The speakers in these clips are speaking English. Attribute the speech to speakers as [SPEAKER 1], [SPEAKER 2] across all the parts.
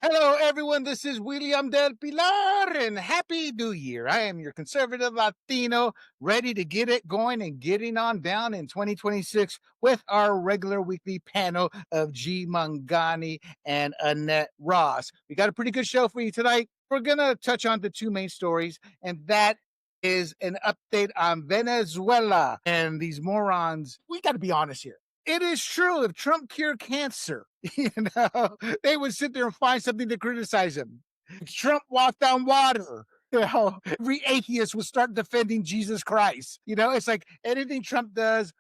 [SPEAKER 1] Hello, everyone. This is William del Pilar, and Happy New Year. I am your conservative Latino, ready to get it going and getting on down in 2026 with our regular weekly panel of G. Manghani and Annette Ross. We got a pretty good show for you tonight. We're going to touch on the two main stories, and that is an update on Venezuela and these morons. We got to be honest here. It is true. If Trump cured cancer, they would sit there and find something to criticize him. If Trump walked on water, every atheist would start defending Jesus Christ. It's like anything Trump does,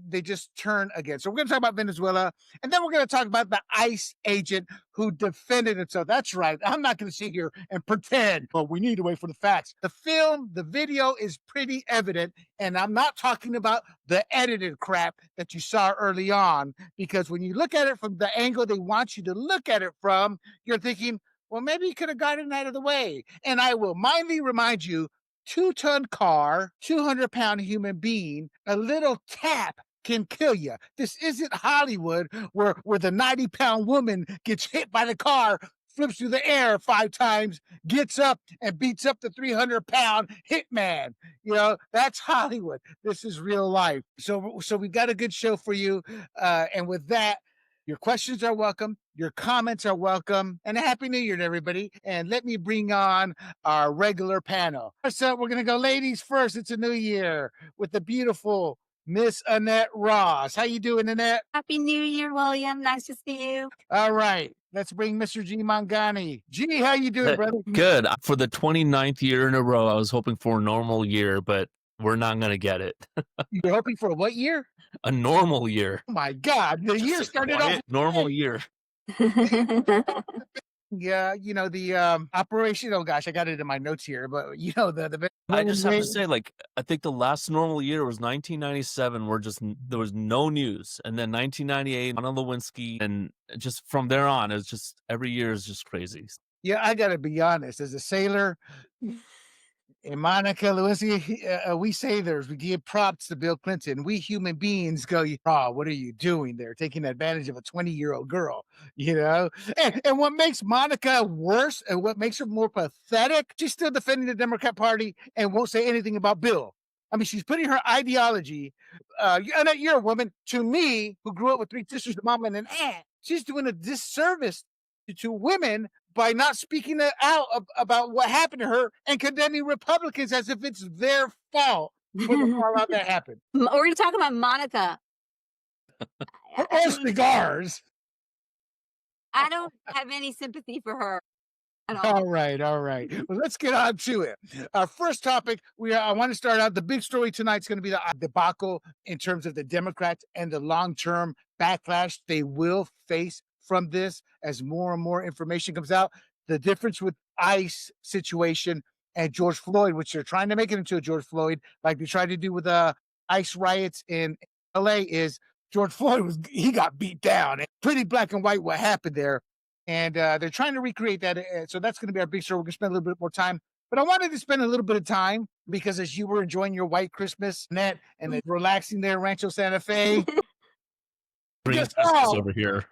[SPEAKER 1] they just turn against. So we're going to talk about Venezuela, and then we're going to talk about the ICE agent who defended himself. That's right. I'm not going to sit here and pretend, well, we need to wait for the facts. The video is pretty evident, and I'm not talking about the edited crap that you saw early on, because when you look at it from the angle they want you to look at it from, you're thinking, well, maybe you could have gotten out of the way. And I will mildly remind you, 2-ton car, 200-pound human being, a little tap can kill you. This isn't Hollywood where the 90-pound woman gets hit by the car, flips through the air 5 times, gets up and beats up the 300-pound hitman. That's Hollywood. This is real life. So we've got a good show for you. And with that, your questions are welcome. Your comments are welcome. And a Happy New Year to everybody. And let me bring on our regular panel. So we're going to go ladies first. It's a new year with the beautiful Miss Annette Ross. How you doing, Annette?
[SPEAKER 2] Happy New Year, William. Nice to see you.
[SPEAKER 1] All right. Let's bring Mr. G. Manghani. G, how you doing, brother?
[SPEAKER 3] Good. For the 29th year in a row, I was hoping for a normal year, but we're not going to get it.
[SPEAKER 1] You're hoping for what year?
[SPEAKER 3] A normal year.
[SPEAKER 1] Oh, my God. The year started off.
[SPEAKER 3] Normal year.
[SPEAKER 1] Yeah, the operation. Oh gosh, I got it in my notes here, but the
[SPEAKER 3] I just have to say, I think the last normal year was 1997, where there was no news, and then 1998, Anna Lewinsky, and just from there on, it's just every year is just crazy.
[SPEAKER 1] Yeah, I gotta be honest. As a sailor, and Monica Lewinsky, we sailors, we give props to Bill Clinton. We human beings go, what are you doing there? Taking advantage of a 20-year-old girl, And what makes Monica worse and what makes her more pathetic, she's still defending the Democrat Party and won't say anything about Bill. I mean, she's putting her ideology, you're a woman, to me, who grew up with 3 sisters, a mom and an aunt, she's doing a disservice to women by not speaking out about what happened to her and condemning Republicans as if it's their fault for the fallout that happened.
[SPEAKER 2] We're going to talk about Monica.
[SPEAKER 1] Or cigars.
[SPEAKER 2] I don't have any sympathy for her at all.
[SPEAKER 1] All right. Well, let's get on to it. Our first topic, I want to start out. The big story tonight is going to be the debacle in terms of the Democrats and the long-term backlash they will face from this as more and more information comes out. The difference with ICE situation and George Floyd, which they're trying to make it into a George Floyd, like they tried to do with the ICE riots in LA, is George Floyd he got beat down. Pretty black and white what happened there. And they're trying to recreate that. So that's going to be our big story. We're going to spend a little bit more time. But I wanted to spend a little bit of time because as you were enjoying your white Christmas, Annette, and relaxing there in Rancho Santa Fe.
[SPEAKER 3] Over here.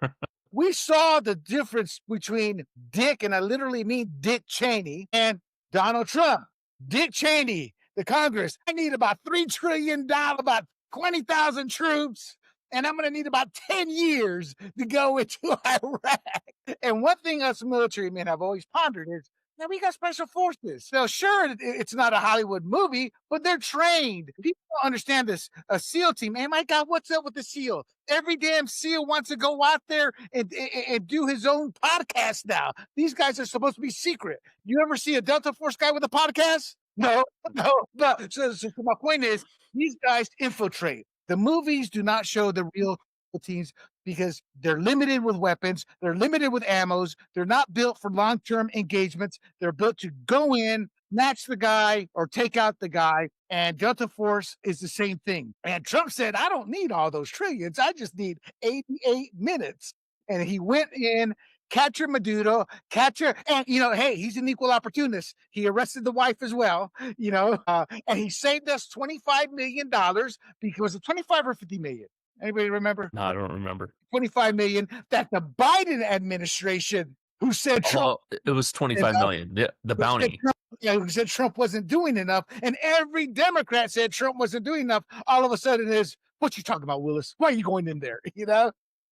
[SPEAKER 1] We saw the difference between Dick, and I literally mean Dick Cheney, and Donald Trump. Dick Cheney, the Congress, I need about $3 trillion, about 20,000 troops, and I'm going to need about 10 years to go into Iraq. And one thing us military men have always pondered is, now we got special forces. Now, sure, it's not a Hollywood movie, but they're trained. People don't understand this. A SEAL team, man, my God, what's up with the SEAL? Every damn SEAL wants to go out there and do his own podcast now. These guys are supposed to be secret. You ever see a Delta Force guy with a podcast? No. So my point is, these guys infiltrate. The movies do not show the real teams because they're limited with weapons, they're limited with ammos, they're not built for long-term engagements, they're built to go in, match the guy, or take out the guy, and Delta Force is the same thing. And Trump said, I don't need all those trillions, I just need 88 minutes. And he went in, captured Maduro, and, hey, he's an equal opportunist. He arrested the wife as well, and he saved us $25 million because of 25 or 50 million. Anybody remember?
[SPEAKER 3] No, I don't remember.
[SPEAKER 1] 25 million that the Biden administration who said Trump.
[SPEAKER 3] Oh, it was 25 million. The bounty.
[SPEAKER 1] Who said Trump wasn't doing enough, and every Democrat said Trump wasn't doing enough. All of a sudden, is what you talking about, Willis? Why are you going in there?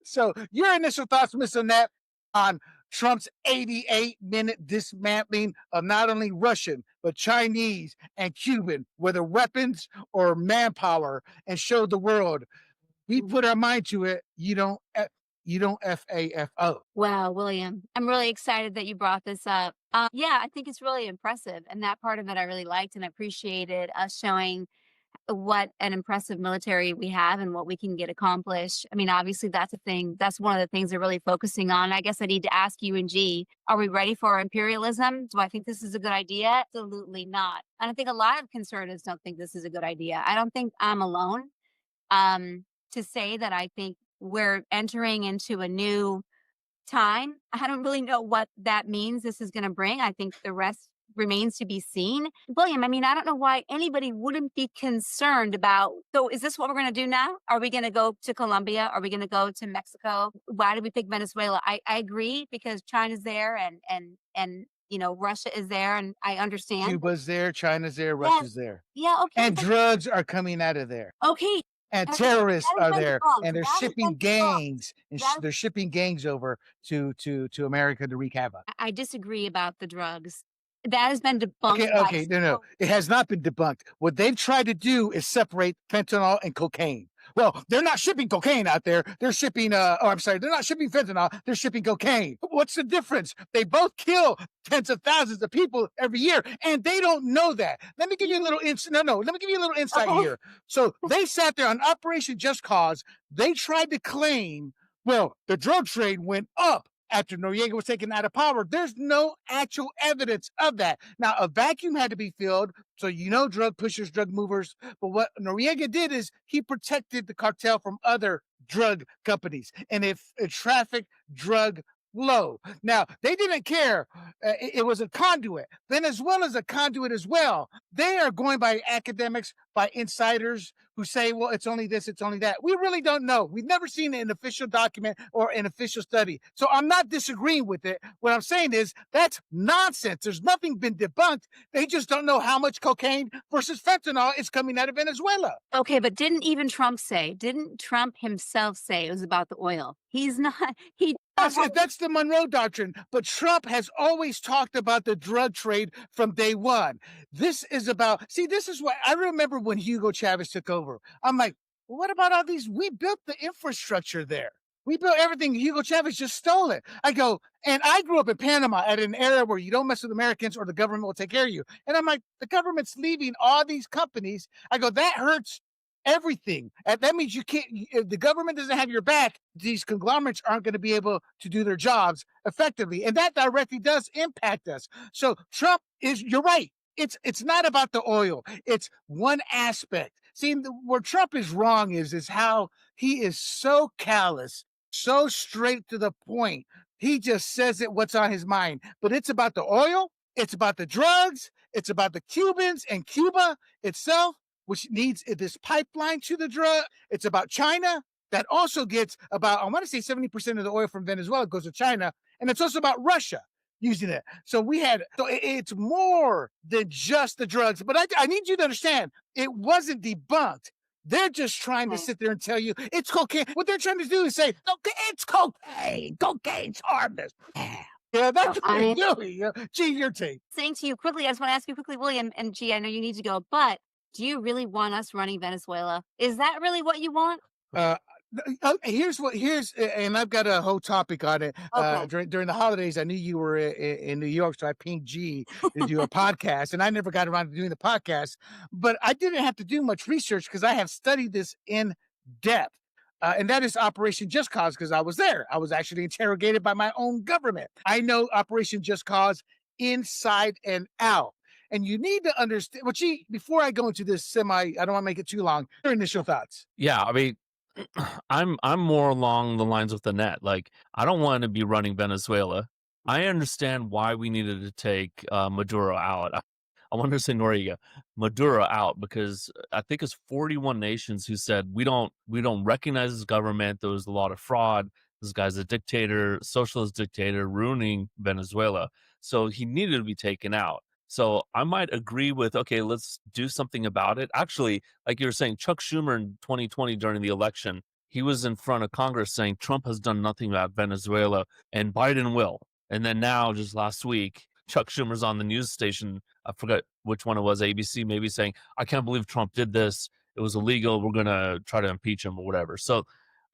[SPEAKER 1] So your initial thoughts, Miss Annette, on Trump's 88-minute dismantling of not only Russian but Chinese and Cuban, whether weapons or manpower, and showed the world we put our mind to it. You don't FAFO.
[SPEAKER 2] Wow, William, I'm really excited that you brought this up. Yeah, I think it's really impressive. And that part of it I really liked and appreciated us showing what an impressive military we have and what we can get accomplished. I mean, obviously that's a thing. That's one of the things they're really focusing on. I guess I need to ask you and G, are we ready for imperialism? Do I think this is a good idea? Absolutely not. And I think a lot of conservatives don't think this is a good idea. I don't think I'm alone to say that I think we're entering into a new time. I don't really know what that means this is going to bring. I think the rest remains to be seen. William, I mean, I don't know why anybody wouldn't be concerned about, so is this what we're going to do now? Are we going to go to Colombia? Are we going to go to Mexico? Why did we pick Venezuela? I agree because China's there and Russia is there, and I understand.
[SPEAKER 1] Cuba's there, China's there, Russia's there.
[SPEAKER 2] Yeah, okay.
[SPEAKER 1] And drugs are coming out of there.
[SPEAKER 2] Okay.
[SPEAKER 1] And terrorists are there, and they're shipping gangs, and they're shipping gangs over to America to wreak havoc.
[SPEAKER 2] I disagree about the drugs. That has been debunked.
[SPEAKER 1] Okay, no, it has not been debunked. What they've tried to do is separate fentanyl and cocaine. Well, they're not shipping cocaine out there. They're shipping, they're not shipping fentanyl. They're shipping cocaine. What's the difference? They both kill tens of thousands of people every year, and they don't know that. Let me give you a little insight. Let me give you a little insight here. So they sat there on Operation Just Cause. They tried to claim, well, the drug trade went up after Noriega was taken out of power. There's no actual evidence of that. Now, a vacuum had to be filled, so drug pushers, drug movers. But what Noriega did is he protected the cartel from other drug companies, and it trafficked drug flow. Now, they didn't care. It was a conduit. Venezuela is a conduit as well. They are going by academics, by insiders who say, well, it's only this, it's only that. We really don't know. We've never seen an official document or an official study. So I'm not disagreeing with it. What I'm saying is that's nonsense. There's nothing been debunked. They just don't know how much cocaine versus fentanyl is coming out of Venezuela.
[SPEAKER 2] Okay, but didn't Trump himself say it was about the oil? He's not.
[SPEAKER 1] That's the Monroe Doctrine. But Trump has always talked about the drug trade from day one. This is what I remember when Hugo Chavez took over. I'm like, well, what about all these? We built the infrastructure there. We built everything. Hugo Chavez just stole it. I go, and I grew up in Panama at an era where you don't mess with Americans or the government will take care of you. And I'm like, the government's leaving all these companies. I go, that hurts everything. And that means you can't, if the government doesn't have your back, these conglomerates aren't going to be able to do their jobs effectively. And that directly does impact us. So Trump you're right. It's not about the oil. It's one aspect. See, where Trump is wrong is how he is so callous, so straight to the point. He just says what's on his mind. But it's about the oil. It's about the drugs. It's about the Cubans and Cuba itself, which needs this pipeline to the drug. It's about China that also gets about, I want to say 70% of the oil from Venezuela goes to China. And it's also about Russia using it. So it's more than just the drugs. But I need you to understand, it wasn't debunked. They're just trying to sit there and tell you it's cocaine. What they're trying to do is say, okay, it's cocaine. Cocaine's harmless. Yeah, that's what they're doing. G, your take.
[SPEAKER 2] Saying to you quickly, I just want to ask you quickly, William, and G, I know you need to go, but do you really want us running Venezuela? Is that really what you want?
[SPEAKER 1] Here's, and I've got a whole topic on it. Okay. During the holidays, I knew you were in New York, so I pinged G to do a podcast, and I never got around to doing the podcast. But I didn't have to do much research because I have studied this in depth. And that is Operation Just Cause, because I was there. I was actually interrogated by my own government. I know Operation Just Cause inside and out. And you need to understand, well, G, before I go into this I don't want to make it too long, your initial thoughts.
[SPEAKER 3] Yeah, I mean, I'm more along the lines with Annette. Like, I don't want to be running Venezuela. I understand why we needed to take Maduro out. I want to say Noriega, Maduro out, because I think it's 41 nations who said we don't recognize this government. There was a lot of fraud. This guy's a dictator, socialist dictator, ruining Venezuela. So he needed to be taken out. So I might agree with, okay, let's do something about it. Actually, like you were saying, Chuck Schumer in 2020 during the election, he was in front of Congress saying Trump has done nothing about Venezuela and Biden will. And then now, just last week, Chuck Schumer's on the news station. I forget which one it was, ABC, maybe saying, I can't believe Trump did this. It was illegal. We're going to try to impeach him or whatever. So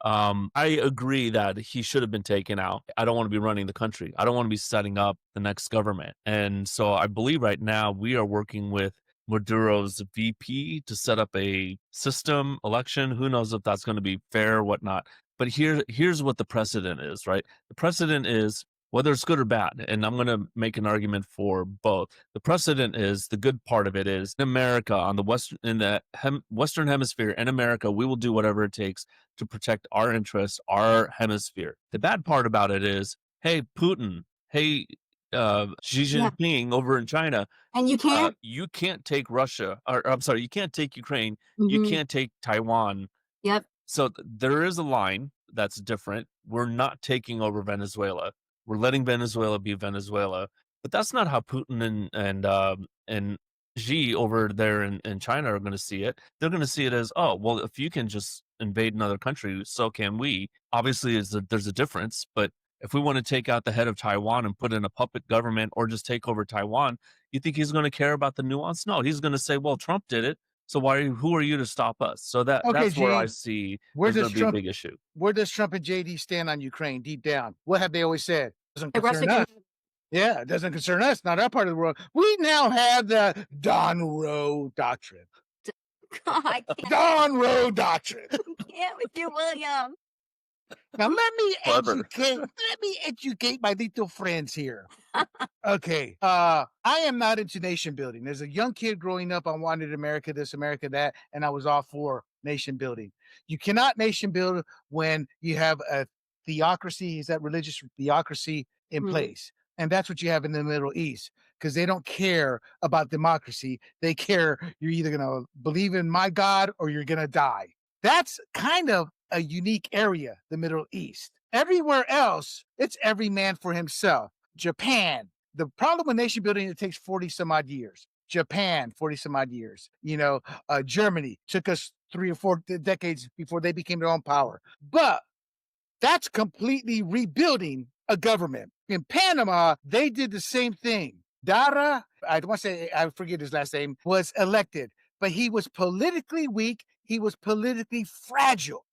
[SPEAKER 3] I agree that he should have been taken out. I don't want to be running the country. I don't want to be setting up the next government. And so I believe right now we are working with Maduro's VP to set up a system election. Who knows if that's going to be fair or whatnot. But here's what the precedent is, right? The precedent is whether it's good or bad. And I'm going to make an argument for both. The precedent is, the good part of it is, in America, on the Western Hemisphere, in America, we will do whatever it takes to protect our interests, our hemisphere. The bad part about it is, hey, Putin, hey, Xi Jinping over in China,
[SPEAKER 2] and
[SPEAKER 3] you can't take Russia, or I'm sorry, you can't take Ukraine,
[SPEAKER 2] Mm-hmm.
[SPEAKER 3] you can't take Taiwan.
[SPEAKER 2] Yep.
[SPEAKER 3] So there is a line that's different. We're not taking over Venezuela. We're letting Venezuela be Venezuela, but that's not how Putin and Xi over there in China are going to see it. They're going to see it as, oh, well, if you can just invade another country, so can we. Obviously, there's a difference, but if we want to take out the head of Taiwan and put in a puppet government or just take over Taiwan, you think he's going to care about the nuance? No, he's going to say, well, Trump did it, so who are you to stop us? So that's where I see there's going to be a big issue.
[SPEAKER 1] Where does Trump and JD stand on Ukraine deep down? What have they always said? Doesn't concern us. Yeah, it doesn't concern us, not our part of the world. We now have the Don-Roe Doctrine.
[SPEAKER 2] I can't.
[SPEAKER 1] Don-Roe Doctrine.
[SPEAKER 2] I can't with you, William.
[SPEAKER 1] Now let me educate my little friends here. Okay. I am not into nation building. There's a young kid growing up, I wanted America this, America that, and I was all for nation building. You cannot nation build when you have a theocracy, is that religious theocracy in place. And that's what you have in the Middle East, because they don't care about democracy. They care you're either going to believe in my God or you're going to die. That's kind of a unique area, the Middle East. Everywhere else, it's every man for himself. Japan, the problem with nation building, it takes 40 some odd years. Japan, 40 some odd years. Germany took us 3 or 4 decades before they became their own power. But that's completely rebuilding a government. In Panama, they did the same thing. Dara, I forget his last name, was elected, but he was politically weak. He was politically fragile.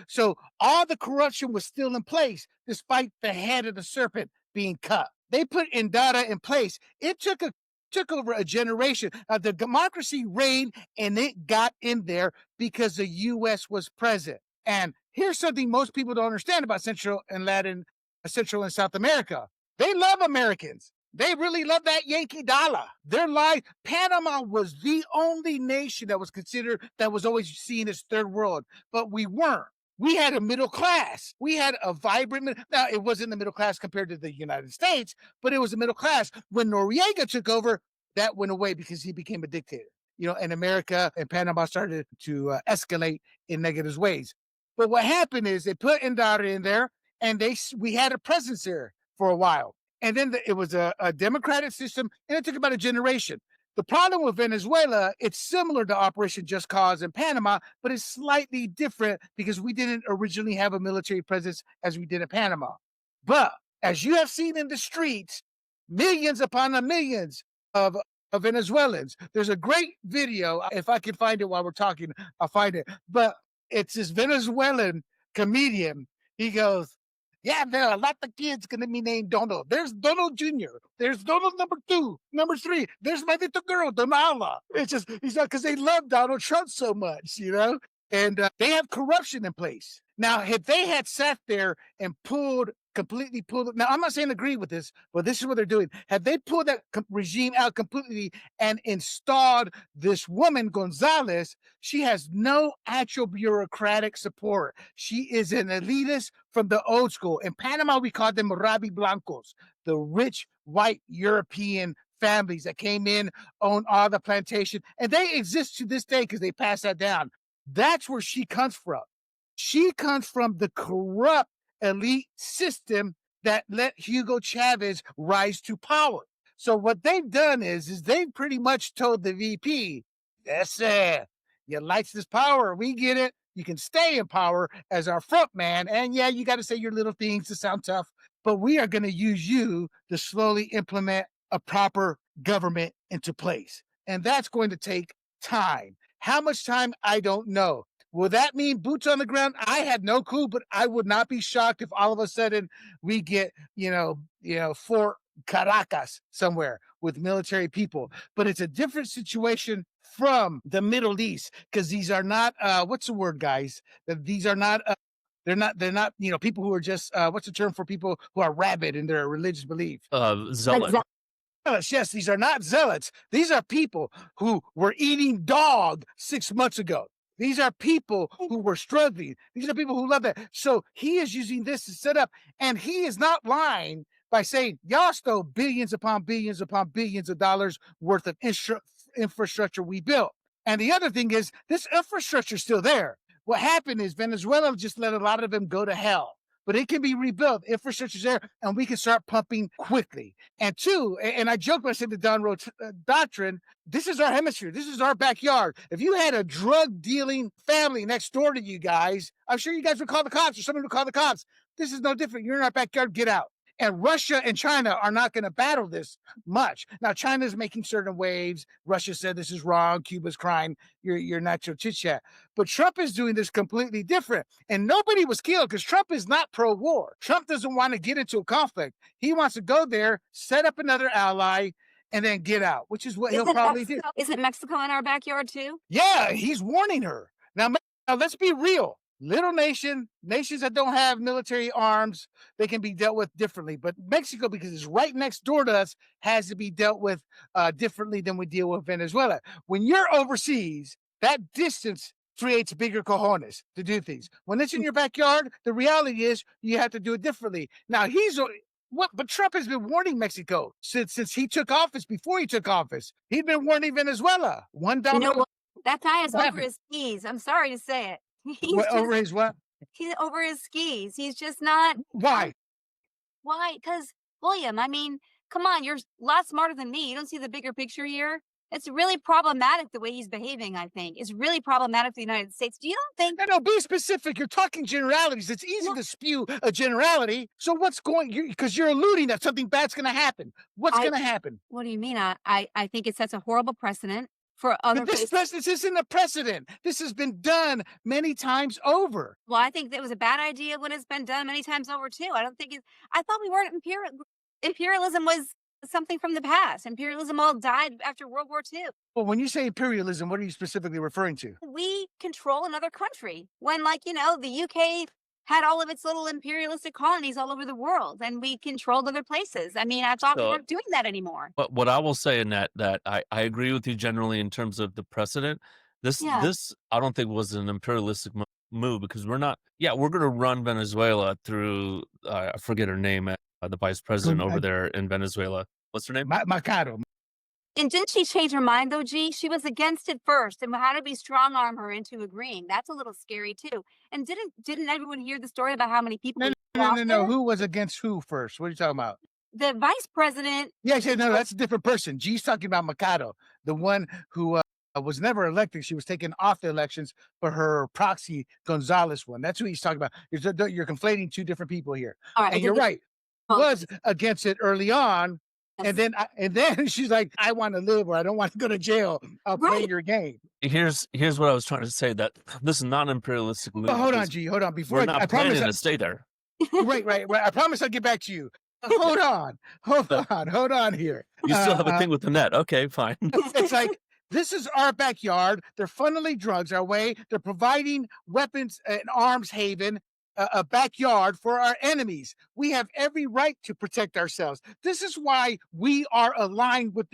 [SPEAKER 1] So all the corruption was still in place, despite the head of the serpent being cut. They put Indara in place. It took over a generation. The democracy reigned, and it got in there because the U.S. was present. And here's something most people don't understand about Central and South America. They love Americans. They really love that Yankee dollar. Their life, Panama was the only nation that was always seen as third world, but we weren't. We had a middle class. We had a vibrant, now it wasn't the middle class compared to the United States, but it was a middle class. When Noriega took over, that went away because he became a dictator. And America and Panama started to escalate in negative ways. But what happened is they put Indara in there, and we had a presence there for a while. And then it was a democratic system, and it took about a generation. The problem with Venezuela, it's similar to Operation Just Cause in Panama, but it's slightly different because we didn't originally have a military presence as we did in Panama. But as you have seen in the streets, millions upon millions of Venezuelans. There's a great video. If I can find it while we're talking, I'll find it. But it's this Venezuelan comedian. He goes, yeah, there are a lot of kids going to be named Donald. There's Donald Jr. There's Donald number 2, number 3. There's my little girl, Donala. It's just, because they love Donald Trump so much, and they have corruption in place. Now, if they had sat there and completely pulled, now I'm not saying agree with this, but this is what they're doing. Had they pulled that regime out completely and installed this woman, Gonzalez, she has no actual bureaucratic support. She is an elitist from the old school. In Panama, we call them Rabi Blancos, the rich white European families that came in, owned all the plantation, and they exist to this day because they passed that down. That's where she comes from. She comes from the corrupt elite system that let Hugo Chavez rise to power. So what they've done is they've pretty much told the VP, that's it. You like this power, we get it. You can stay in power as our front man. And yeah, you got to say your little things to sound tough, but we are going to use you to slowly implement a proper government into place. And that's going to take time. How much time? I don't know. Will that mean boots on the ground? I had no clue, but I would not be shocked if all of a sudden we get, Fort Caracas somewhere with military people. But it's a different situation from the Middle East because these are not, what's the word, guys? These are not, they're not, people who are just, what's the term for people who are rabid in their religious belief?
[SPEAKER 3] Zealot.
[SPEAKER 1] Yes, these are not zealots. These are people who were eating dog 6 months ago. These are people who were struggling. These are people who love that. So he is using this to set up, and he is not lying by saying, y'all stole billions upon billions upon billions of dollars worth of infrastructure we built. And the other thing is, this infrastructure is still there. What happened is Venezuela just let a lot of them go to hell. But it can be rebuilt. Infrastructure's there, and we can start pumping quickly. And two, and I joked when I said the Don-Roe Doctrine, this is our hemisphere. This is our backyard. If you had a drug-dealing family next door to you guys, I'm sure you guys would call the cops, or someone would call the cops. This is no different. You're in our backyard. Get out. And Russia and China are not going to battle this much. Now, China's making certain waves. Russia said this is wrong. Cuba's crying. You're not your chit-chat. But Trump is doing this completely different. And nobody was killed because Trump is not pro-war. Trump doesn't want to get into a conflict. He wants to go there, set up another ally, and then get out, which is what he'll probably do.
[SPEAKER 2] Isn't Mexico in our backyard too?
[SPEAKER 1] Yeah, he's warning her. Now let's be real. Little nations that don't have military arms, they can be dealt with differently. But Mexico, because it's right next door to us, has to be dealt with differently than we deal with Venezuela. When you're overseas, that distance creates bigger cojones to do things. When it's in your backyard, the reality is you have to do it differently. Now but Trump has been warning Mexico since he took office. Before he took office, he'd been warning Venezuela.
[SPEAKER 2] That guy is over his skis. I'm sorry to say it.
[SPEAKER 1] Over his what?
[SPEAKER 2] He's over his skis. He's just not.
[SPEAKER 1] Why?
[SPEAKER 2] Why? Because, William, I mean, come on, you're a lot smarter than me. You don't see the bigger picture here? It's really problematic the way he's behaving, I think. It's really problematic for the United States. Do you don't think?
[SPEAKER 1] No, be specific. You're talking generalities. It's easy to spew a generality. So what's because you're alluding that something bad's going to happen. What's going to happen?
[SPEAKER 2] What do you mean? I think it sets a horrible precedent for other
[SPEAKER 1] places. This isn't a precedent. This has been done many times over.
[SPEAKER 2] Well, I think that was a bad idea when it's been done many times over too. I thought we weren't imperialism was something from the past. Imperialism all died after World War II.
[SPEAKER 1] Well, when you say imperialism, what are you specifically referring to?
[SPEAKER 2] We control another country. When, the UK had all of its little imperialistic colonies all over the world, and we controlled other places. I mean, I thought we weren't doing that anymore.
[SPEAKER 3] But what I will say in that I agree with you generally in terms of the precedent. This I don't think was an imperialistic move because we're going to run Venezuela through I forget her name, the vice president over there in Venezuela. What's her name?
[SPEAKER 1] Macaro.
[SPEAKER 2] And didn't she change her mind though, G? She was against it first, and how did we strong arm her into agreeing? That's a little scary too. And didn't everyone hear the story about how many people?
[SPEAKER 1] No. Who was against who first? What are you talking about?
[SPEAKER 2] The vice president.
[SPEAKER 1] Yeah, no, that's a different person. G's talking about Macaro, the one who was never elected. She was taken off the elections for her proxy Gonzalez one. That's who he's talking about. You're conflating two different people here. All right, and you're right. Was against it early on. And then she's like, I want to live or I don't want to go to jail. I'll play your game.
[SPEAKER 3] Here's what I was trying to say, that this is not an imperialistic move.
[SPEAKER 1] Hold on, G. Hold on. Before
[SPEAKER 3] we're not planning to stay there.
[SPEAKER 1] Right. I promise I'll get back to you. Hold on here.
[SPEAKER 3] You still have a thing with Annette. Okay, fine.
[SPEAKER 1] It's like, this is our backyard. They're funneling drugs our way. They're providing weapons and arms haven. A backyard for our enemies. We have every right to protect ourselves. This is why we are aligned with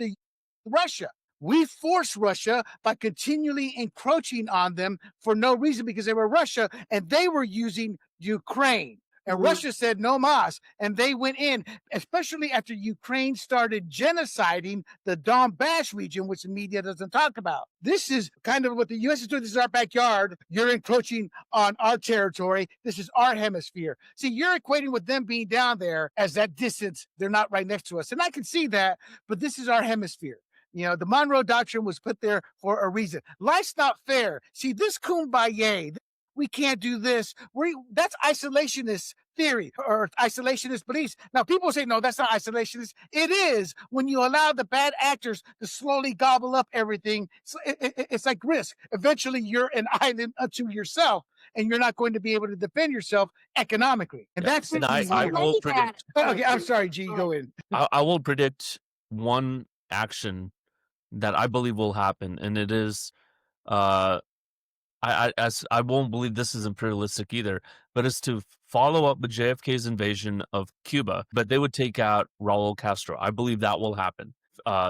[SPEAKER 1] Russia. We force Russia by continually encroaching on them for no reason because they were Russia and they were using Ukraine. And Russia said no mas, and they went in, especially after Ukraine started genociding the Donbass region, which the media doesn't talk about. This is kind of what the U.S. is doing. This is our backyard. You're encroaching on our territory. This is our hemisphere. See, you're equating with them being down there as that distance. They're not right next to us. And I can see that, but this is our hemisphere. You know, the Monroe Doctrine was put there for a reason. Life's not fair. See, this kumbaya, we can't do this. That's isolationist theory or isolationist beliefs. Now, people say, no, that's not isolationist. It is when you allow the bad actors to slowly gobble up everything. It's like risk. Eventually, you're an island unto yourself, and you're not going to be able to defend yourself economically. And that's
[SPEAKER 3] and I will predict.
[SPEAKER 1] Okay, I'm sorry, G, go in.
[SPEAKER 3] I will predict one action that I believe will happen, and it is I won't believe this is imperialistic either, but it's to follow up with JFK's invasion of Cuba, but they would take out Raul Castro. I believe that will happen.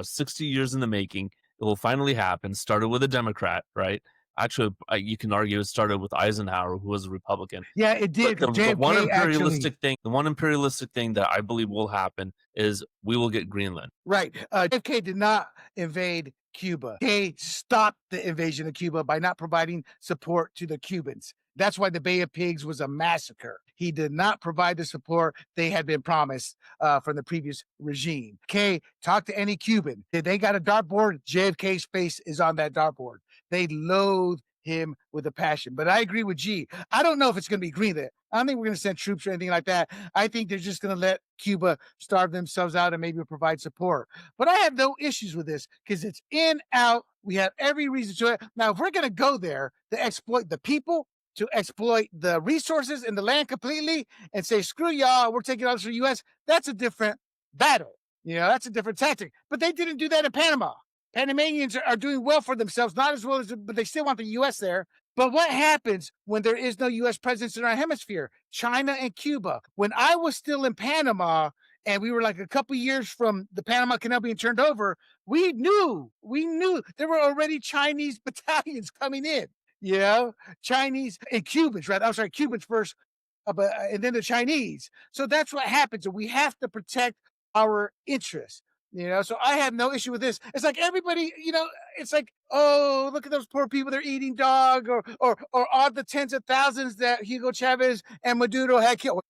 [SPEAKER 3] 60 years in the making, it will finally happen. Started with a Democrat, right? Actually, you can argue it started with Eisenhower, who was a Republican.
[SPEAKER 1] Yeah, it did.
[SPEAKER 3] The one imperialistic thing that I believe will happen is we will get Greenland.
[SPEAKER 1] Right. JFK did not invade Cuba. He stopped the invasion of Cuba by not providing support to the Cubans. That's why the Bay of Pigs was a massacre. He did not provide the support they had been promised from the previous regime. Okay, talk to any Cuban. They got a dartboard. JFK's face is on that dartboard. They loathe him with a passion. But I agree with G. I don't know if it's going to be Greenland. I don't think we're going to send troops or anything like that. I think they're just going to let Cuba starve themselves out and maybe provide support. But I have no issues with this because it's in, out. We have every reason to it. Now, if we're going to go there to exploit the people, to exploit the resources and the land completely and say, screw y'all, we're taking on the U.S., that's a different battle. You know, that's a different tactic. But they didn't do that in Panama. Panamanians are doing well for themselves, not as well as, but they still want the U.S. there. But what happens when there is no U.S. presence in our hemisphere? China and Cuba. When I was still in Panama and we were like a couple years from the Panama Canal being turned over, we knew there were already Chinese battalions coming in, you know, Chinese and Cubans, right? I'm sorry, Cubans first, and then the Chinese. So that's what happens. And we have to protect our interests. You know, so I have no issue with this. It's like everybody, you know, it's like, oh, look at those poor people. They're eating dog or all the tens of thousands that Hugo Chavez and Maduro had killed.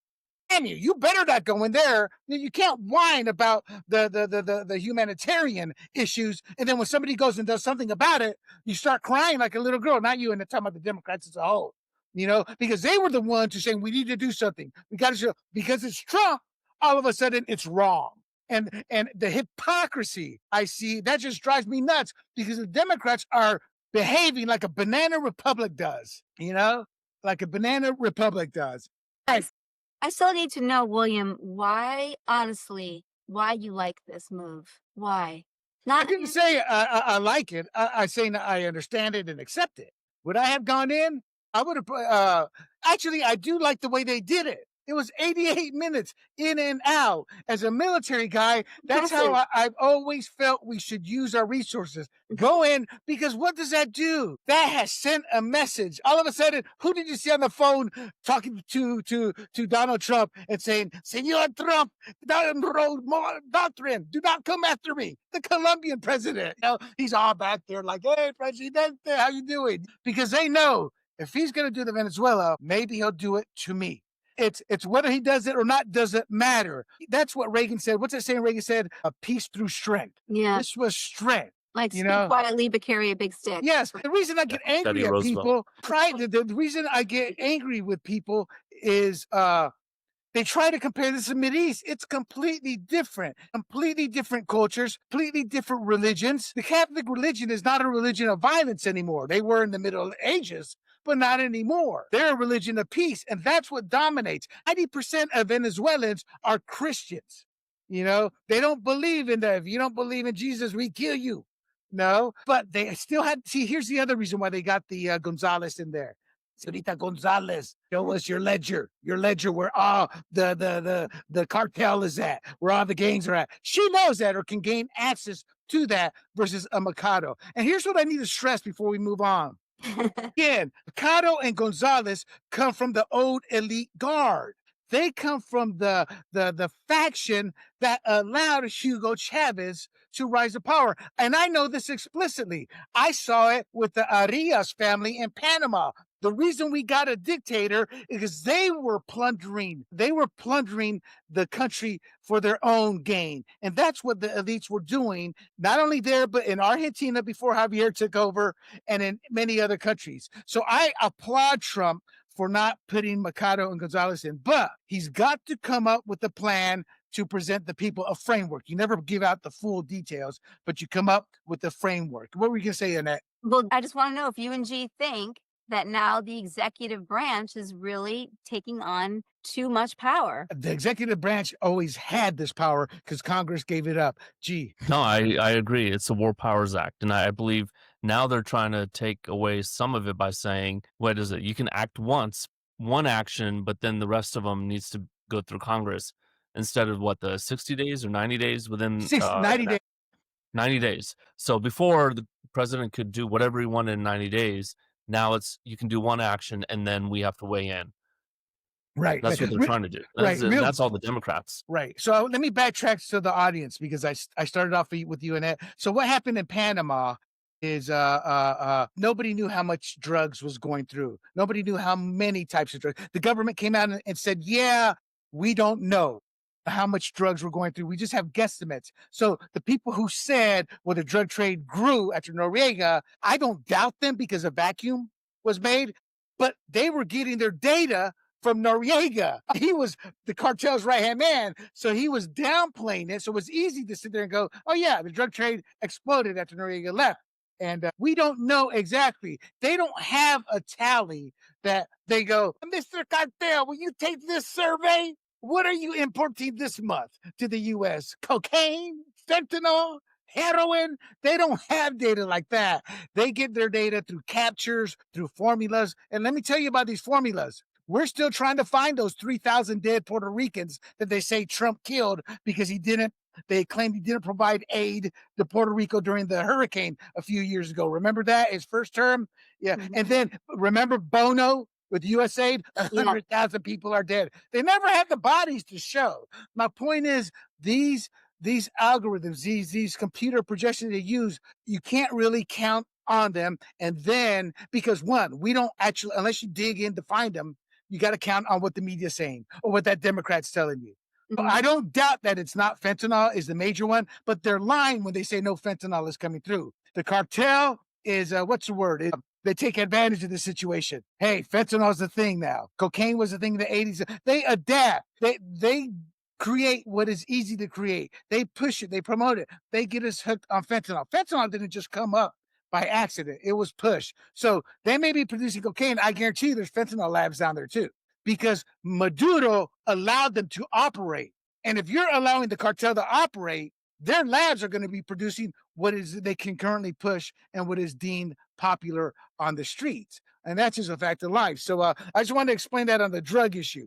[SPEAKER 1] Damn you, you better not go in there. You can't whine about the humanitarian issues. And then when somebody goes and does something about it, you start crying like a little girl. Not you, and the time of the Democrats as a whole, you know, because they were the ones who saying we need to do something. We got to show because it's Trump. All of a sudden it's wrong. And the hypocrisy I see, that just drives me nuts because the Democrats are behaving like a banana republic does, you know, like a banana republic does.
[SPEAKER 2] I still need to know, William, why, honestly, why you like this move? Why?
[SPEAKER 1] I didn't say I like it. I say I understand it and accept it. Would I have gone in? I would have. Actually, I do like the way they did it. It was 88 minutes in and out. As a military guy, that's how I've always felt we should use our resources. Go in, because what does that do? That has sent a message. All of a sudden, who did you see on the phone talking to Donald Trump and saying, Senor Trump, Don-Roe Doctrine, do not come after me. The Colombian president. You know, he's all back there like, hey, President, how you doing? Because they know if he's going to do the Venezuela, maybe he'll do it to me. It's whether he does it or not doesn't matter. That's what Reagan said. What's that saying Reagan said? A peace through strength.
[SPEAKER 2] Yeah.
[SPEAKER 1] This was strength.
[SPEAKER 2] Like, speak quietly, but carry a big stick.
[SPEAKER 1] Yes. The reason I get angry at people, the reason I get angry with people is they try to compare this to the Mideast. It's completely different cultures, completely different religions. The Catholic religion is not a religion of violence anymore. They were in the Middle Ages, but not anymore. They're a religion of peace, and that's what dominates. 90% of Venezuelans are Christians. You know, they don't believe in that. If you don't believe in Jesus, we kill you. No, but they still had, see, here's the other reason why they got the Gonzalez in there. Señorita Gonzalez, show us your ledger where all the cartel is at, where all the gangs are at. She knows that or can gain access to that versus a Mercado. And here's what I need to stress before we move on. Again, Mercado and Gonzalez come from the old elite guard. They come from the faction that allowed Hugo Chavez to rise to power. And I know this explicitly. I saw it with the Arias family in Panama. The reason we got a dictator is because they were plundering the country for their own gain. And that's what the elites were doing, not only there, but in Argentina before Javier took over and in many other countries. So I applaud Trump for not putting Mercado and Gonzalez in, but he's got to come up with a plan to present the people a framework. You never give out the full details, but you come up with the framework. What were you going to say, Annette?
[SPEAKER 2] Well, I just want to know if you and G think that now the executive branch is really taking on too much power.
[SPEAKER 1] The executive branch always had this power because Congress gave it up. Gee.
[SPEAKER 3] No, I agree. It's a War Powers Act. And I believe now they're trying to take away some of it by saying, what is it? You can act once, one action, but then the rest of them needs to go through Congress instead of the 60 days or 90 days within
[SPEAKER 1] 90 days.
[SPEAKER 3] 90 days. So before the president could do whatever he wanted in 90 days, now you can do one action and then we have to weigh in.
[SPEAKER 1] Right.
[SPEAKER 3] That's what they're trying to do. That's all the Democrats.
[SPEAKER 1] Right. So let me backtrack to the audience because I started off with you, Annette. So what happened in Panama is nobody knew how much drugs was going through. Nobody knew how many types of drugs. The government came out and said, yeah, we don't know how much drugs were going through. We just have guesstimates. So the people who said, well, the drug trade grew after Noriega, I don't doubt them because a vacuum was made, but they were getting their data from Noriega. He was the cartel's right-hand man, so he was downplaying it. So it was easy to sit there and go, oh yeah, the drug trade exploded after Noriega left. And we don't know exactly. They don't have a tally that they go, Mr. Cartel, will you take this survey? What are you importing this month to the U.S.? Cocaine, fentanyl, heroin? They don't have data like that. They get their data through captures, through formulas. And let me tell you about these formulas. We're still trying to find those 3,000 dead Puerto Ricans that they say Trump killed because they claimed he didn't provide aid to Puerto Rico during the hurricane a few years ago. Remember that? His first term? Yeah. Mm-hmm. And then remember Bono? With USAID, 100,000 people are dead. They never had the bodies to show. My point is, these algorithms, these computer projections they use, you can't really count on them. And then, because one, we don't actually, unless you dig in to find them, you got to count on what the media's saying or what that Democrat's telling you. Mm-hmm. I don't doubt that it's not fentanyl is the major one, but they're lying when they say no fentanyl is coming through. The cartel is, what's the word? They take advantage of the situation. Hey, fentanyl is the thing now. Cocaine was the thing in the 80s. They adapt. They create what is easy to create. They push it. They promote it. They get us hooked on fentanyl. Fentanyl didn't just come up by accident. It was pushed. So they may be producing cocaine. I guarantee you there's fentanyl labs down there too, because Maduro allowed them to operate. And if you're allowing the cartel to operate, their labs are going to be producing what is they can currently push and what is deemed popular on the streets. And that's just a fact of life. So I just wanted to explain that on the drug issue,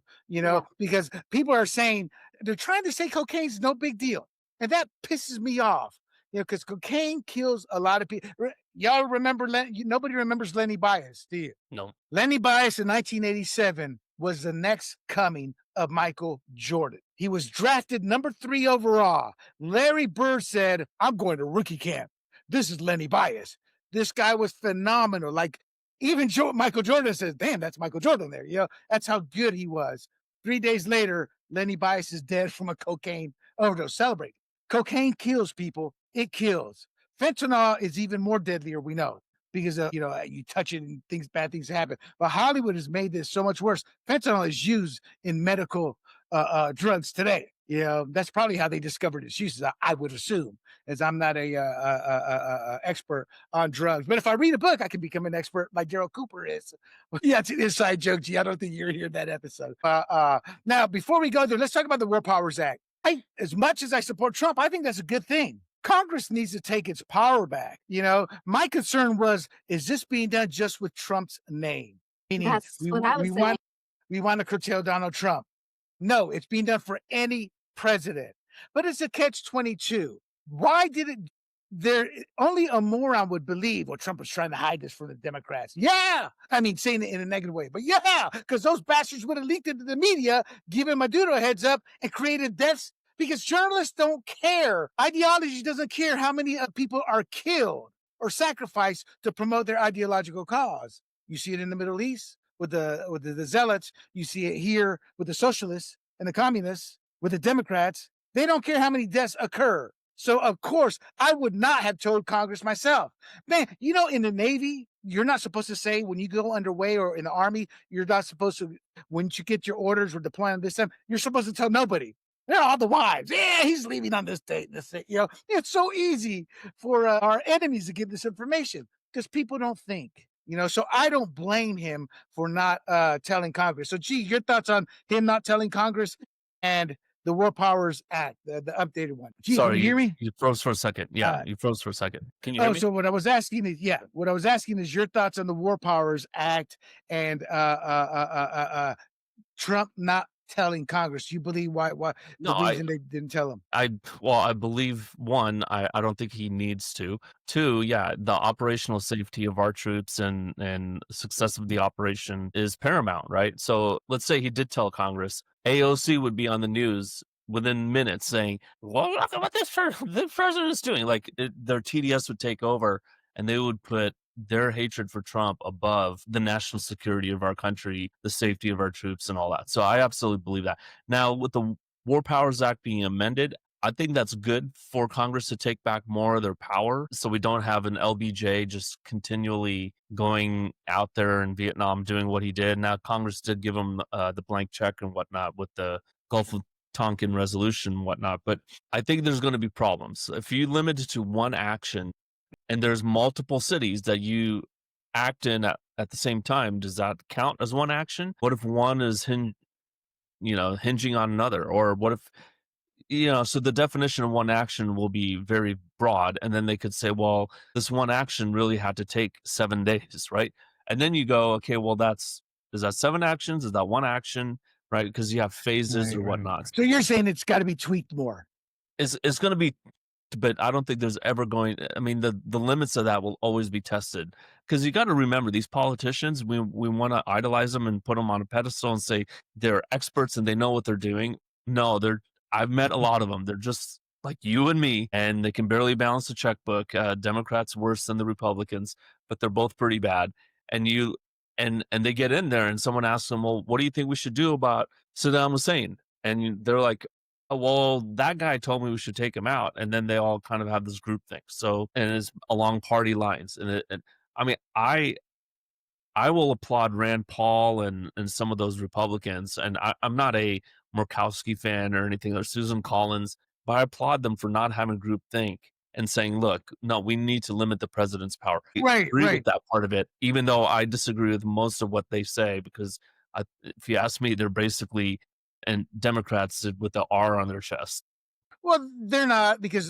[SPEAKER 1] because people are saying, they're trying to say cocaine's no big deal. And that pisses me off, because cocaine kills a lot of people. Y'all remember, nobody remembers Lenny Bias, do you?
[SPEAKER 3] No.
[SPEAKER 1] Lenny Bias in 1987 was the next coming of Michael Jordan. He was drafted number 3 overall. Larry Bird said, I'm going to rookie camp. This is Lenny Bias. This guy was phenomenal. Like, even Michael Jordan says, damn, that's Michael Jordan there. That's how good he was. 3 days later, Lenny Bias is dead from a cocaine overdose. Celebrate. Cocaine kills people. It kills. Fentanyl is even more deadlier, we know, because, you touch it and bad things happen. But Hollywood has made this so much worse. Fentanyl is used in medical drugs today. That's probably how they discovered its uses, I would assume, as I'm not a expert on drugs. But if I read a book, I can become an expert like Gerald Cooper is. Yeah, it's an inside joke, G. I don't think you're hearing that episode. Now, before we go there, let's talk about the War Powers Act. As much as I support Trump, I think that's a good thing. Congress needs to take its power back. My concern was, is this being done just with Trump's name? Meaning,
[SPEAKER 2] that's what I was saying.
[SPEAKER 1] We want to curtail Donald Trump. No, it's being done for any president. But it's a catch-22. Why did it there only a moron would believe, well, Trump was trying to hide this from the Democrats. Yeah. I mean, saying it in a negative way, but yeah, because those bastards would have leaked it to the media, giving Maduro a heads up and created deaths because journalists don't care. Ideology doesn't care how many people are killed or sacrificed to promote their ideological cause. You see it in the Middle East with the zealots. You see it here with the socialists and the communists, with the Democrats. They don't care how many deaths occur. So, of course, I would not have told Congress myself. Man, you know, in the Navy, you're not supposed to say when you go underway, or in the Army, you're not supposed to, when you get your orders or deploying this time, you're supposed to tell nobody. You know, all the wives, yeah, he's leaving on this date. You know, it's so easy for our enemies to give this information because people don't think. You know, so I don't blame him for not telling Congress. So, gee, your thoughts on him not telling Congress and the War Powers Act, the updated one. Gee,
[SPEAKER 3] Sorry,
[SPEAKER 1] can you hear me?
[SPEAKER 3] you froze for a second. Yeah, you froze for a second. Can you hear me?
[SPEAKER 1] So what I was asking is, your thoughts on the War Powers Act and Trump not telling Congress. You believe why
[SPEAKER 3] No,
[SPEAKER 1] the reason they didn't tell him?
[SPEAKER 3] I believe one, I don't think he needs to. Two, yeah, the operational safety of our troops and success of the operation is paramount, right? So let's say he did tell Congress, AOC would be on the news within minutes saying, "Well, look at what the president is doing." Like their TDS would take over, and they would put their hatred for Trump above the national security of our country, the safety of our troops, and all that. So I absolutely believe that. Now, with the War Powers Act being amended, I think that's good for Congress to take back more of their power so we don't have an LBJ just continually going out there in Vietnam doing what he did. Now, Congress did give him the blank check and whatnot with the Gulf of Tonkin resolution and whatnot, but I think there's going to be problems. If you limit it to one action and there's multiple cities that you act in at the same time, does that count as one action? What if one is hinging on another? Or what if, so the definition of one action will be very broad, and then they could say, well, this one action really had to take 7 days, right? And then you go, okay, well, is that 7 actions? Is that one action, right? Because you have phases or whatnot.
[SPEAKER 1] So you're saying it's got to be tweaked more.
[SPEAKER 3] It's going to be, but I don't think there's ever going, I mean, the limits of that will always be tested, because you got to remember, these politicians, we want to idolize them and put them on a pedestal and say they're experts and they know what they're doing. No, I've met a lot of them. They're just like you and me, and they can barely balance a checkbook. Democrats worse than the Republicans, but they're both pretty bad. And they get in there, and someone asks them, well, what do you think we should do about Saddam Hussein? And they're like, oh, well, that guy told me we should take him out. And then they all kind of have this group thing. So, and it's along party lines. And I mean, I will applaud Rand Paul and some of those Republicans. And I'm not a Murkowski fan or anything, or Susan Collins, but I applaud them for not having groupthink and saying, look, no, we need to limit the president's power. I agree with that part of it, even though I disagree with most of what they say, because if you ask me, they're basically, and Democrats with the R on their chest.
[SPEAKER 1] Well, they're not, because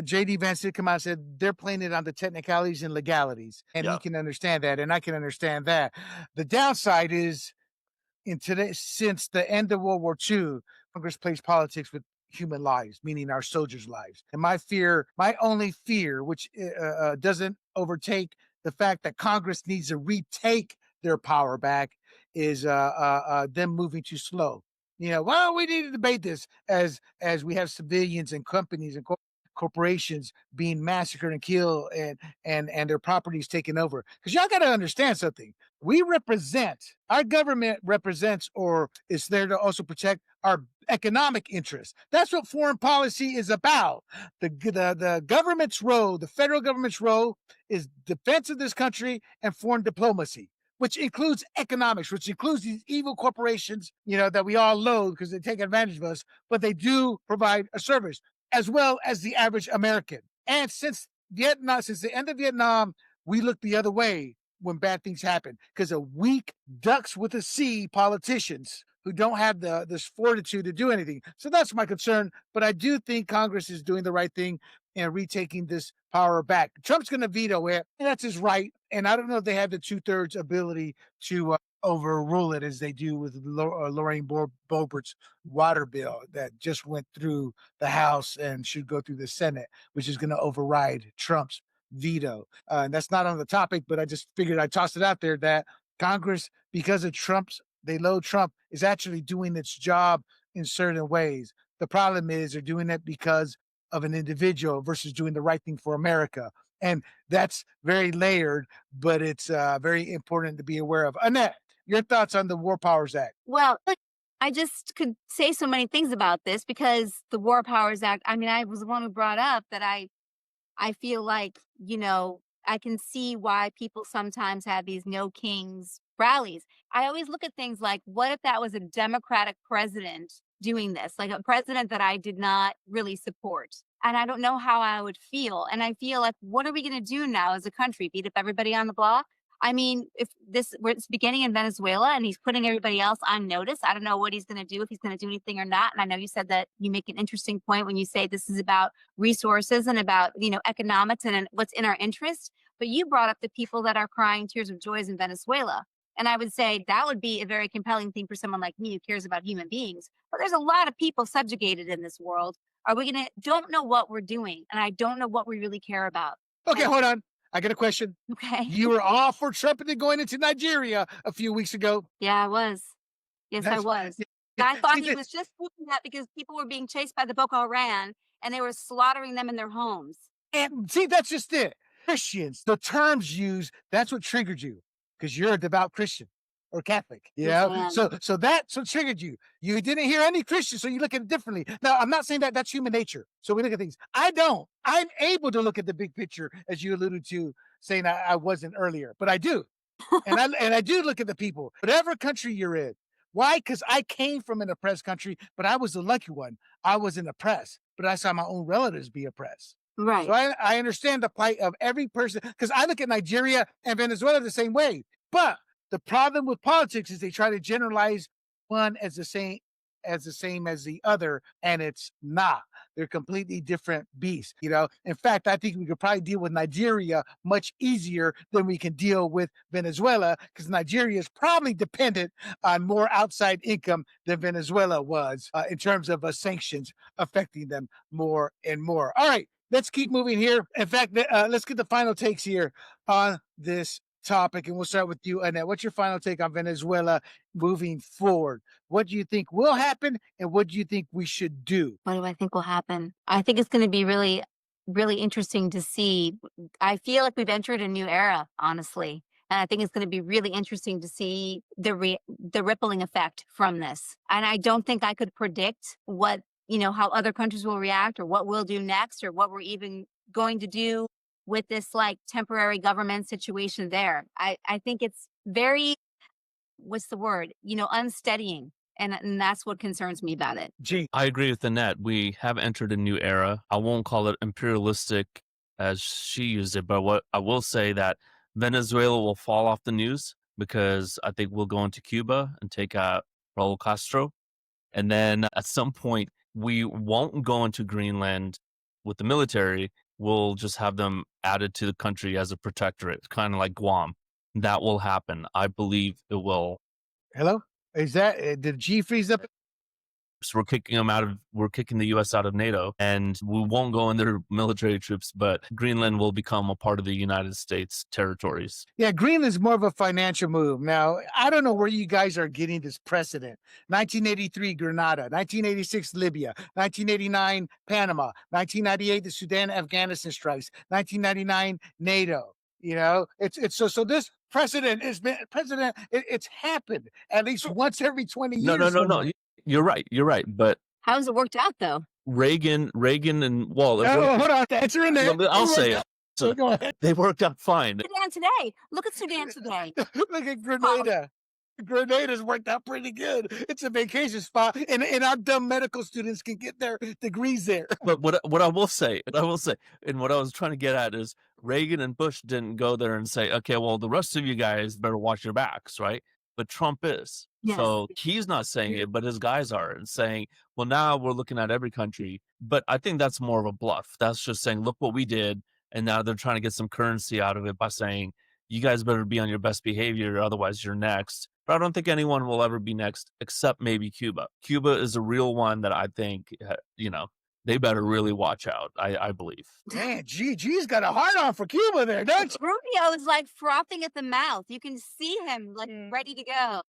[SPEAKER 1] J.D. Vance did come out and said they're playing it on the technicalities and legalities, and he can understand that, and I can understand that. The downside is, since the end of World War II, Congress plays politics with human lives, meaning our soldiers' lives. And my only fear, which doesn't overtake the fact that Congress needs to retake their power back, is them moving too slow. Well, we need to debate this as we have civilians and companies and corporations being massacred and killed, and their properties taken over. Because y'all got to understand something. Our government represents, or is there to also protect our economic interests. That's what foreign policy is about. The government's role, the federal government's role, is defense of this country and foreign diplomacy, which includes economics, which includes these evil corporations, that we all loathe because they take advantage of us, but they do provide a service, as well as the average American. And since the end of Vietnam, we look the other way when bad things happen, because of weak ducks with a C politicians who don't have this fortitude to do anything. So that's my concern. But I do think Congress is doing the right thing and retaking this power back. Trump's going to veto it, and that's his right. And I don't know if they have the 2/3 ability to overrule it as they do with Lorraine Boebert's water bill that just went through the House and should go through the Senate, which is going to override Trump's veto. And that's not on the topic, but I just figured I'd toss it out there that Congress, because of they load Trump, is actually doing its job in certain ways. The problem is they're doing it because of an individual versus doing the right thing for America. And that's very layered, but it's very important to be aware of. Annette, your thoughts on the War Powers Act?
[SPEAKER 2] Well, I just could say so many things about this because the War Powers Act, I mean, I was the one who brought up that I feel like, I can see why people sometimes have these no kings rallies. I always look at things like, what if that was a Democratic president doing this, like a president that I did not really support? And I don't know how I would feel. And I feel like, what are we going to do now as a country? Beat up everybody on the block? I mean, if it's beginning in Venezuela and he's putting everybody else on notice, I don't know what he's going to do, if he's going to do anything or not. And I know you said that you make an interesting point when you say this is about resources and about, economics and what's in our interest. But you brought up the people that are crying tears of joy in Venezuela. And I would say that would be a very compelling thing for someone like me who cares about human beings. But there's a lot of people subjugated in this world. Don't know what we're doing. And I don't know what we really care about.
[SPEAKER 1] Okay, hold on. I got a question.
[SPEAKER 2] Okay.
[SPEAKER 1] You were all for Trump going into Nigeria a few weeks ago.
[SPEAKER 2] Yeah, I was. Yes, I was. And I thought he was just doing that because people were being chased by the Boko Haram and they were slaughtering them in their homes.
[SPEAKER 1] And see, that's just it. Christians, the terms used, that's what triggered you because you're a devout Christian or Catholic, So that's what triggered you. You didn't hear any Christian, so you look at it differently. Now, I'm not saying that that's human nature. So we look at things. I don't. I'm able to look at the big picture, as you alluded to, saying I wasn't earlier, but I do. and I do look at the people, whatever country you're in. Why? Because I came from an oppressed country, but I was the lucky one. I wasn't oppressed, but I saw my own relatives be oppressed.
[SPEAKER 2] Right.
[SPEAKER 1] So I understand the plight of every person, because I look at Nigeria and Venezuela the same way. But the problem with politics is they try to generalize one as the same as the other, and it's not. They're completely different beasts. In fact, I think we could probably deal with Nigeria much easier than we can deal with Venezuela, because Nigeria is probably dependent on more outside income than Venezuela was in terms of sanctions affecting them more and more. All right, let's keep moving here. In fact, let's get the final takes here on this topic, and we'll start with you, Annette. What's your final take on Venezuela moving forward? What do you think will happen, and what do you think we should do?
[SPEAKER 2] What do I think will happen? I think it's going to be really, really interesting to see. I feel like we've entered a new era, honestly. And I think it's going to be really interesting to see the rippling effect from this. And I don't think I could predict what, how other countries will react or what we'll do next or what we're even going to do with this temporary government situation there. I think it's very, what's the word, unsteadying. And that's what concerns me about it.
[SPEAKER 3] I agree with Annette. We have entered a new era. I won't call it imperialistic as she used it, but what I will say that Venezuela will fall off the news because I think we'll go into Cuba and take out Raul Castro. And then at some point, we won't go into Greenland with the military. We'll just have them added to the country as a protectorate, kind of like Guam. That will happen. I believe it will.
[SPEAKER 1] Hello? Is that, did G freeze up?
[SPEAKER 3] So we're kicking the U.S. out of NATO, and we won't go in their military troops, but Greenland will become a part of the United States territories.
[SPEAKER 1] Yeah, Greenland's more of a financial move. Now, I don't know where you guys are getting this precedent. 1983, Grenada. 1986, Libya. 1989, Panama. 1998, the Sudan-Afghanistan strikes. 1999, NATO. It's so this precedent it's happened at least once every 20 years.
[SPEAKER 3] No. You're right. But
[SPEAKER 2] how has it worked out though?
[SPEAKER 3] Reagan and
[SPEAKER 1] hold on. Answer in there.
[SPEAKER 3] I'll say it. So
[SPEAKER 1] go ahead.
[SPEAKER 3] They worked out fine.
[SPEAKER 2] Sudan today. Look at Sudan today.
[SPEAKER 1] Look at Grenada. Grenada's worked out pretty good. It's a vacation spot, and our dumb medical students can get their degrees there.
[SPEAKER 3] But what I will say, and what I was trying to get at is Reagan and Bush didn't go there and say, okay, well, the rest of you guys better watch your backs, right? But Trump is. Yes. So he's not saying it, but his guys are and saying, well, now we're looking at every country. But I think that's more of a bluff. That's just saying, look what we did. And now they're trying to get some currency out of it by saying, you guys better be on your best behavior, otherwise you're next. But I don't think anyone will ever be next except maybe Cuba. Cuba is a real one that I think, they better really watch out, I believe.
[SPEAKER 1] Man, GG's got a hard on for Cuba there, don't you?
[SPEAKER 2] Rubio is like frothing at the mouth. You can see him like ready to go.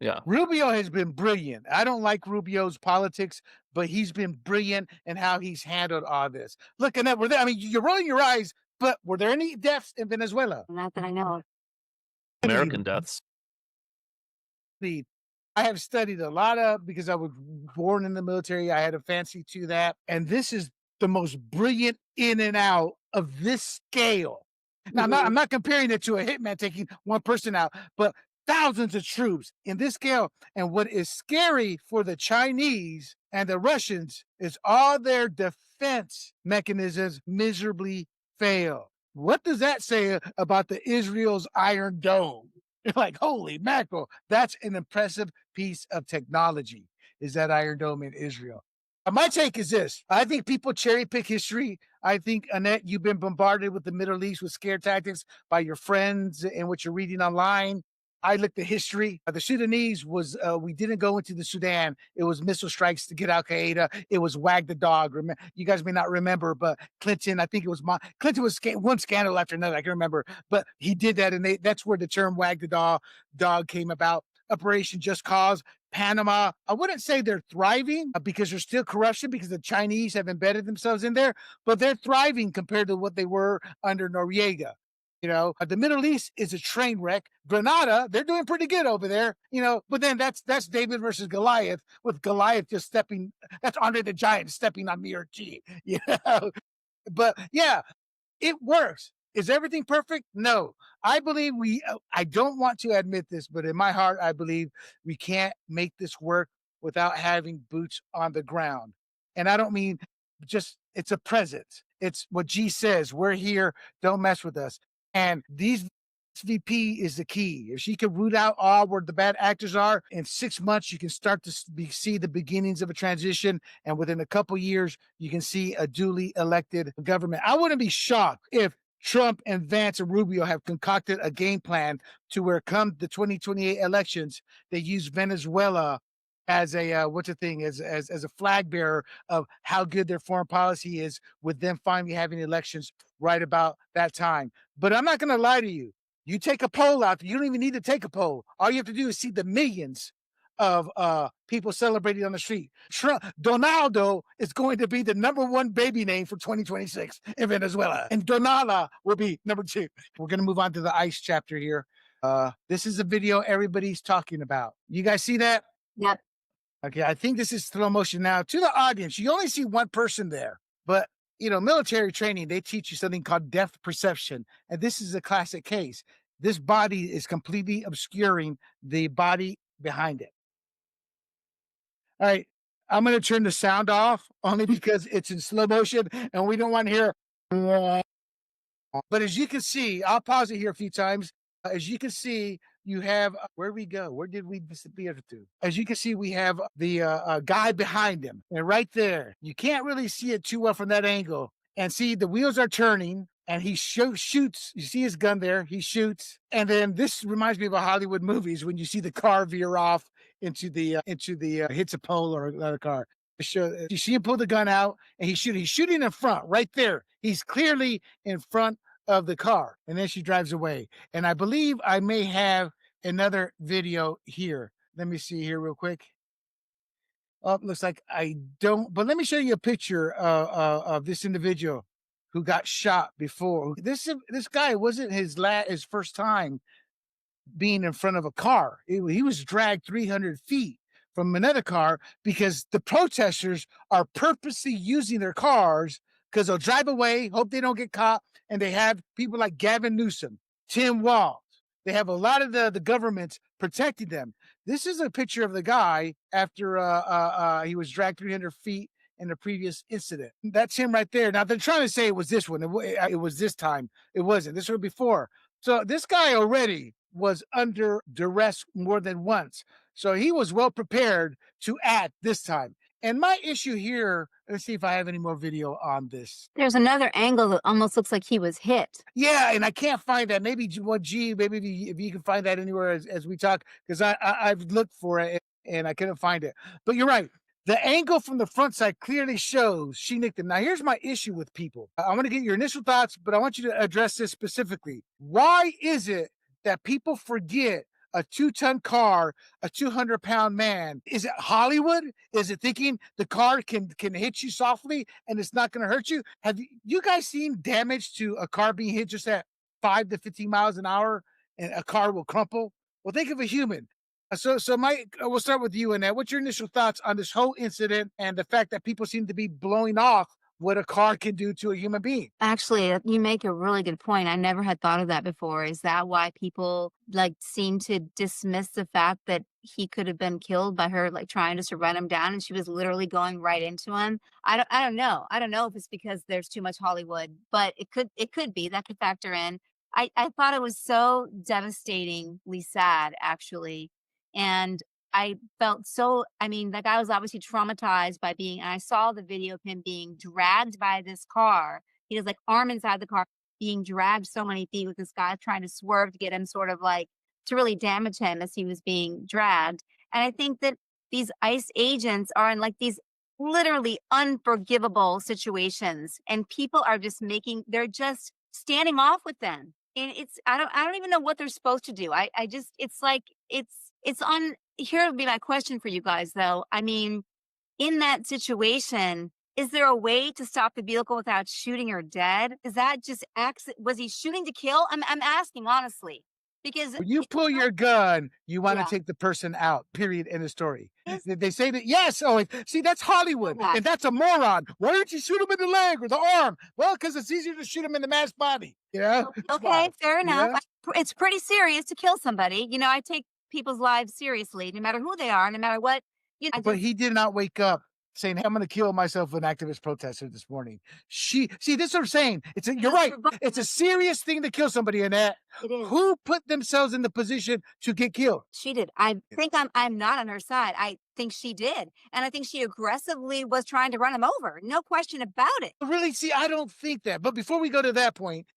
[SPEAKER 3] Yeah.
[SPEAKER 1] Rubio has been brilliant. I don't like Rubio's politics, but he's been brilliant in how he's handled all this. Look, Annette, you're rolling your eyes, but were there any deaths in Venezuela?
[SPEAKER 2] Not that I know of.
[SPEAKER 3] American deaths.
[SPEAKER 1] I have studied a lot because I was born in the military. I had a fancy to that. And this is the most brilliant in and out of this scale. Now, I'm not comparing it to a hitman taking one person out, but thousands of troops in this scale. And what is scary for the Chinese and the Russians is all their defense mechanisms miserably fail. What does that say about the Israel's Iron Dome? You're like, holy mackerel, that's an impressive piece of technology, is that Iron Dome in Israel. My take is this. I think people cherry pick history. I think, Annette, you've been bombarded with the Middle East with scare tactics by your friends and what you're reading online. I looked at history. The Sudanese was, we didn't go into the Sudan. It was missile strikes to get Al Qaeda. It was wag the dog. You guys may not remember, but Clinton, I think it was Clinton was one scandal after another. I can remember, but he did that. And that's where the term wag the dog came about. Operation Just Cause. Panama, I wouldn't say they're thriving because there's still corruption because the Chinese have embedded themselves in there, but they're thriving compared to what they were under Noriega. The Middle East is a train wreck. Grenada, they're doing pretty good over there, but then that's David versus Goliath, with Goliath just that's Andre the Giant stepping on me or G, But yeah, it works. Is everything perfect? No. I believe I don't want to admit this, but in my heart, I believe we can't make this work without having boots on the ground. And I don't mean it's a presence. It's what G says. We're here. Don't mess with us. And these VP is the key. If she can root out all where the bad actors are, in 6 months, you can start to see the beginnings of a transition. And within a couple years, you can see a duly elected government. I wouldn't be shocked if Trump and Vance and Rubio have concocted a game plan to where come the 2028 elections, they use Venezuela as a as a flag bearer of how good their foreign policy is, with them finally having elections right about that time. But I'm not going to lie to you. You take a poll out there, you don't even need to take a poll. All you have to do is see the millions of people celebrating on the street. Donaldo is going to be the #1 baby name for 2026 in Venezuela, and Donala will be #2. We're going to move on to the ICE chapter here. This is a video everybody's talking about. You guys see that?
[SPEAKER 2] Yep.
[SPEAKER 1] Okay, I think this is slow motion now. To the audience, you only see one person there, but military training, they teach you something called depth perception. And this is a classic case. This body is completely obscuring the body behind it. All right, I'm going to turn the sound off only because it's in slow motion and we don't want to hear. But as you can see, I'll pause it here a few times. As you can see, you have, where we go? Where did we disappear to? As you can see, we have the guy behind him. And right there, you can't really see it too well from that angle. And see, the wheels are turning and he shoots. You see his gun there. He shoots. And then this reminds me of Hollywood movies when you see the car veer off into the hits a pole or another car. You see him pull the gun out and he's shooting. He's shooting in front right there. He's clearly in front of the car, and then she drives away. And I believe I may have another video here. Let me see here real quick. Oh, looks like I don't, but let me show you a picture of this individual who got shot before. This guy wasn't his first time being in front of a car. He was dragged 300 feet from another car because the protesters are purposely using their cars because they'll drive away, hope they don't get caught. And they have people like Gavin Newsom, Tim Walz. They have a lot of the governments protecting them. This is a picture of the guy after he was dragged 300 feet in the previous incident. That's him right there. Now, they're trying to say it was this one. It was this time. It wasn't. This was before. So this guy already was under duress more than once. So he was well prepared to act this time. And my issue here, let's see if I have any more video on this.
[SPEAKER 2] There's another angle that almost looks like he was hit.
[SPEAKER 1] Yeah, and I can't find that. Maybe maybe if you can find that anywhere as we talk, because I've looked for it and I couldn't find it. But you're right. The angle from the front side clearly shows she nicked him. Now, here's my issue with people. I want to get your initial thoughts, but I want you to address this specifically. Why is it that people forget a 2-ton car, a 200-pound man? Is it Hollywood? Is it thinking the car can hit you softly and it's not going to hurt you? Have you guys seen damage to a car being hit just at 5 to 15 miles an hour and a car will crumple? Well, think of a human. So Mike, we'll start with you, Annette. What's your initial thoughts on this whole incident and the fact that people seem to be blowing off what a car can do to a human being?
[SPEAKER 2] Actually, you make a really good point. I never had thought of that before. Is that why people seem to dismiss the fact that he could have been killed by her trying to run him down and she was literally going right into him? I don't know. I don't know if it's because there's too much Hollywood, but it could be. That could factor in. I thought it was so devastatingly sad, actually. And I felt so, the guy was obviously traumatized by and I saw the video of him being dragged by this car. He was arm inside the car, being dragged so many feet with this guy trying to swerve to get him to really damage him as he was being dragged. And I think that these ICE agents are in these literally unforgivable situations, and people are just they're just standing off with them. And I don't even know what they're supposed to do. It's on. Here would be my question for you guys, though. In that situation, is there a way to stop the vehicle without shooting her dead? Is that just accident? Was he shooting to kill? I'm asking honestly, because
[SPEAKER 1] when you pull your gun, you want to take the person out. Period. End of story. They say that. Yes. Oh, see, that's Hollywood, and that's a moron. Why don't you shoot him in the leg or the arm? Well, because it's easier to shoot him in the man's body.
[SPEAKER 2] Okay, fair enough. Yeah. It's pretty serious to kill somebody. I take people's lives seriously, no matter who they are, no matter what.
[SPEAKER 1] But he did not wake up saying, "Hey, I'm going to kill myself," an activist protester this morning. This is what I'm saying. You're right. It's a serious thing to kill somebody, Annette.
[SPEAKER 2] It is.
[SPEAKER 1] Who put themselves in the position to get killed?
[SPEAKER 2] She did. I think I'm not on her side. I think she did. And I think she aggressively was trying to run him over. No question about it.
[SPEAKER 1] Really? See, I don't think that. But before we go to that point,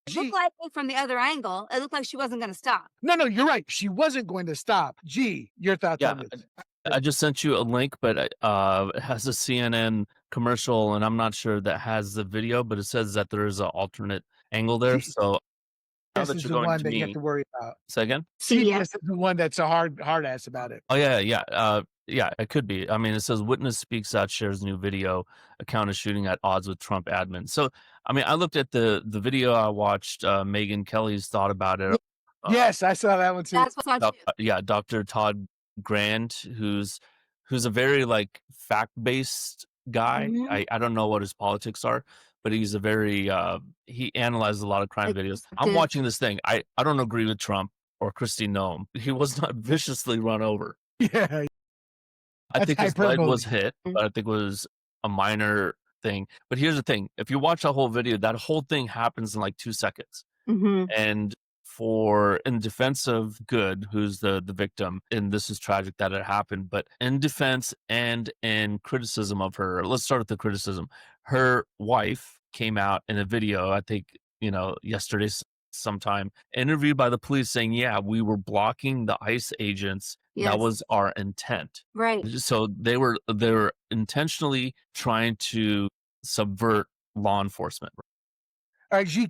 [SPEAKER 2] it looked like from the other angle, it looked like she wasn't going to stop.
[SPEAKER 1] No, you're right. She wasn't going to stop. G, your thoughts on this?
[SPEAKER 3] I just sent you a link, but it has a CNN commercial, and I'm not sure that has the video, but it says that there is an alternate angle there. So now
[SPEAKER 1] this is the one that you have to worry about.
[SPEAKER 3] Say again?
[SPEAKER 1] CBS is the one that's a hard ass about it.
[SPEAKER 3] Oh, yeah. Yeah, it could be. It says witness speaks out, shares new video, account of shooting at odds with Trump admin. So, I looked at the video. I watched Megyn Kelly's thought about it.
[SPEAKER 1] Yes, I saw that one too.
[SPEAKER 2] That's what's on
[SPEAKER 3] yeah, Dr. Todd Grand, who's a very fact-based guy.
[SPEAKER 2] Mm-hmm.
[SPEAKER 3] I don't know what his politics are, but he's a very he analyzes a lot of crime videos. I'm watching this thing. I don't agree with Trump or Kristi Noem. He was not viciously run over.
[SPEAKER 1] Yeah.
[SPEAKER 3] I think his leg was hit, but I think it was a minor thing. But here's the thing. If you watch the whole video, that whole thing happens in 2 seconds.
[SPEAKER 2] Mm-hmm.
[SPEAKER 3] And in defense of Good, who's the victim, and this is tragic that it happened, but in defense and in criticism of her, let's start with the criticism. Her wife came out in a video, I think, yesterday sometime, interviewed by the police saying, yeah, we were blocking the ICE agents. Yes. That was our intent.
[SPEAKER 2] Right.
[SPEAKER 3] So they were intentionally trying to subvert law enforcement.
[SPEAKER 1] All right, G,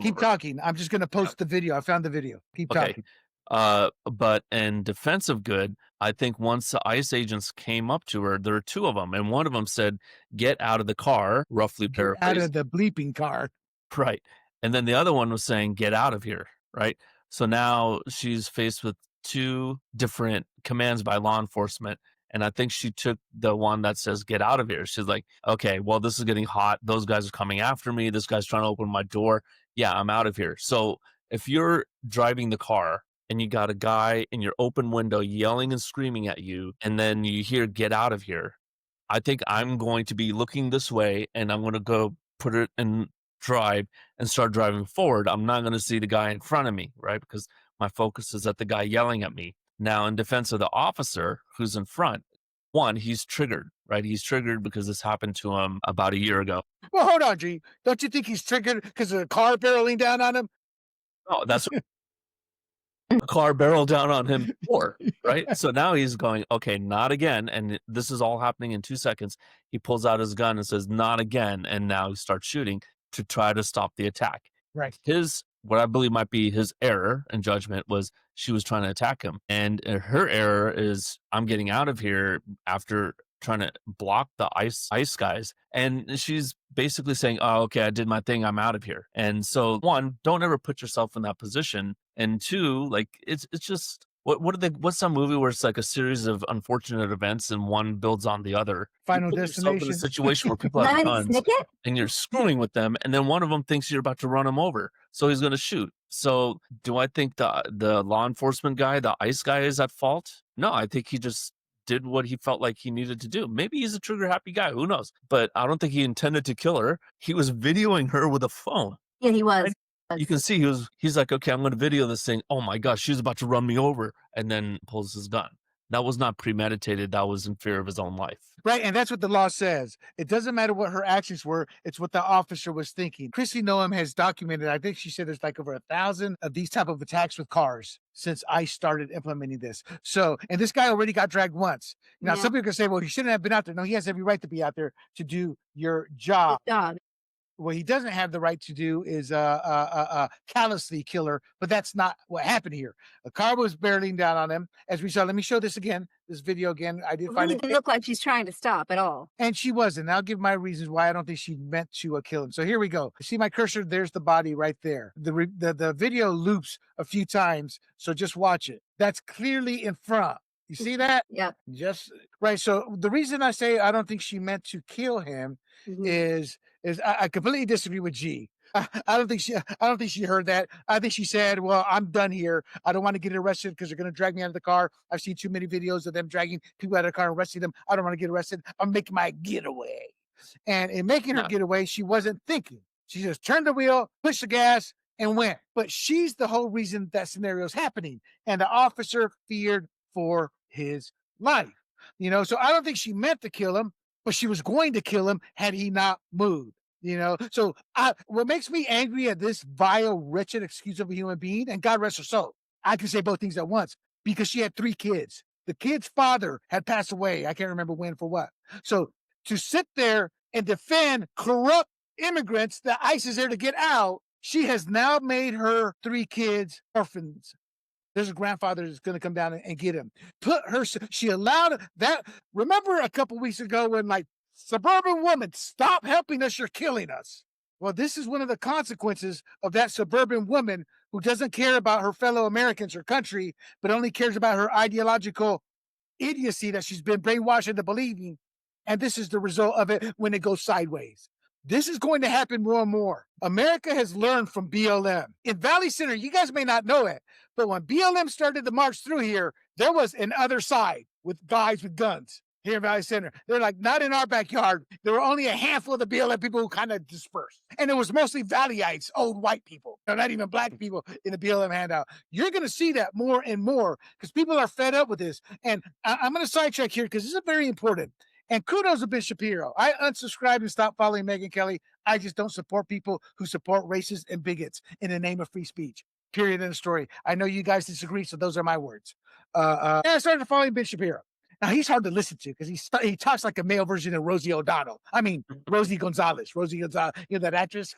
[SPEAKER 1] keep talking. I'm just going to post the video. I found the video. Keep talking.
[SPEAKER 3] But in defense of Good, I think once the ICE agents came up to her, there were 2 of them, and one of them said, "Get out of the car," roughly paraphrased.
[SPEAKER 1] Out of the bleeping car.
[SPEAKER 3] Right. And then the other one was saying, "Get out of here." Right. So now she's faced with 2 different commands by law enforcement. And I think she took the one that says, "Get out of here." She's like, okay, well, this is getting hot. Those guys are coming after me. This guy's trying to open my door. Yeah, I'm out of here. So if you're driving the car and you got a guy in your open window yelling and screaming at you, and then you hear, "Get out of here," I think I'm going to be looking this way, and I'm going to go put it in drive and start driving forward. I'm not going to see the guy in front of me, right? Because my focus is at the guy yelling at me. Now, in defense of the officer who's in front, One, he's triggered, right? He's triggered because this happened to him about a year ago.
[SPEAKER 1] Well, hold on, G. Don't you think he's triggered because of a car barreling down on him?
[SPEAKER 3] Oh, that's a car barreled down on him before, right? So now he's going, okay, not again. And this is all happening in 2 seconds. He pulls out his gun and says, not again. And now he starts shooting to try to stop the attack.
[SPEAKER 1] Right.
[SPEAKER 3] What I believe might be his error in judgment was she was trying to attack him. And her error is, I'm getting out of here after trying to block the ice guys. And she's basically saying, oh, okay, I did my thing. I'm out of here. And so, one, don't ever put yourself in that position. And two, like, it's just, what's some movie where it's like a series of unfortunate events and one builds on the other?
[SPEAKER 1] Final
[SPEAKER 3] you put yourself in
[SPEAKER 1] Destination.
[SPEAKER 3] a situation where people have guns and you're screwing with them, and then one of them thinks you're about to run him over, so he's going to shoot. So do I think the law enforcement guy, the ICE guy, is at fault? No, I think he just did what he felt like he needed to do. Maybe he's a trigger happy guy, who knows? But I don't think he intended to kill her. He was videoing her with a phone.
[SPEAKER 2] Yeah, he was.
[SPEAKER 3] Right? You can see he's like, okay, I'm going to video this thing. Oh my gosh, she's about to run me over, and then pulls his gun. That was not premeditated. That was in fear of his own life.
[SPEAKER 1] Right, and that's what the law says. It doesn't matter what her actions were. It's what the officer was thinking. Chrissy Noam has documented, I think she said there's like over 1,000 of these type of attacks with cars since ICE started implementing this. So, and this guy already got dragged once. Now, some people can say, well, he shouldn't have been out there. No, he has every right to be out there to do your job. What he doesn't have the right to do is callously kill her, but that's not what happened here. A car was barreling down on him, as we saw. Let me show this again, this video again. I did find it.
[SPEAKER 2] It didn't look like she's trying to stop at all.
[SPEAKER 1] And she wasn't. I'll give my reasons why I don't think she meant to kill him. So here we go. See my cursor? There's the body right there. The video loops a few times, so just watch it. That's clearly in front. You see that?
[SPEAKER 2] Yeah.
[SPEAKER 1] Just right. So the reason I say I don't think she meant to kill him is I completely disagree with G. I don't think she heard that. I think she said, well, I'm done here. I don't want to get arrested because they're going to drag me out of the car. I've seen too many videos of them dragging people out of the car and arresting them. I don't want to get arrested. I'm making my getaway. And in making her getaway, she wasn't thinking. She just turned the wheel, pushed the gas, and went. But she's the whole reason that scenario is happening. And the officer feared for his life. So I don't think she meant to kill him, but she was going to kill him had he not moved. So what makes me angry at this vile, wretched excuse of a human being, and God rest her soul, I can say both things at once, because she had 3 kids. The kid's father had passed away. I can't remember when for what. So to sit there and defend corrupt immigrants that ICE is there to get out, she has now made her 3 kids orphans. There's a grandfather that's going to come down and get him. She allowed that. Remember a couple weeks ago when suburban woman, stop helping us, you're killing us. Well, this is one of the consequences of that suburban woman who doesn't care about her fellow Americans, her country, but only cares about her ideological idiocy that she's been brainwashed into believing. And this is the result of it when it goes sideways. This is going to happen more and more. America has learned from BLM. In Valley Center, you guys may not know it, but when BLM started to march through here, there was an other side with guys with guns here in Valley Center. They're like, not in our backyard. There were only a handful of the BLM people who kind of dispersed. And it was mostly Valleyites, old white people. They're not even black people in the BLM handout. You're going to see that more and more because people are fed up with this. And I'm going to sidetrack here because this is very important. And kudos to Ben Shapiro. I unsubscribed and stopped following Megyn Kelly. I just don't support people who support racists and bigots in the name of free speech. Period. In the story. I know you guys disagree, so those are my words. And I started following Ben Shapiro. Now he's hard to listen to because he talks like a male version of Rosie O'Donnell. I mean Rosie Gonzalez, that actress.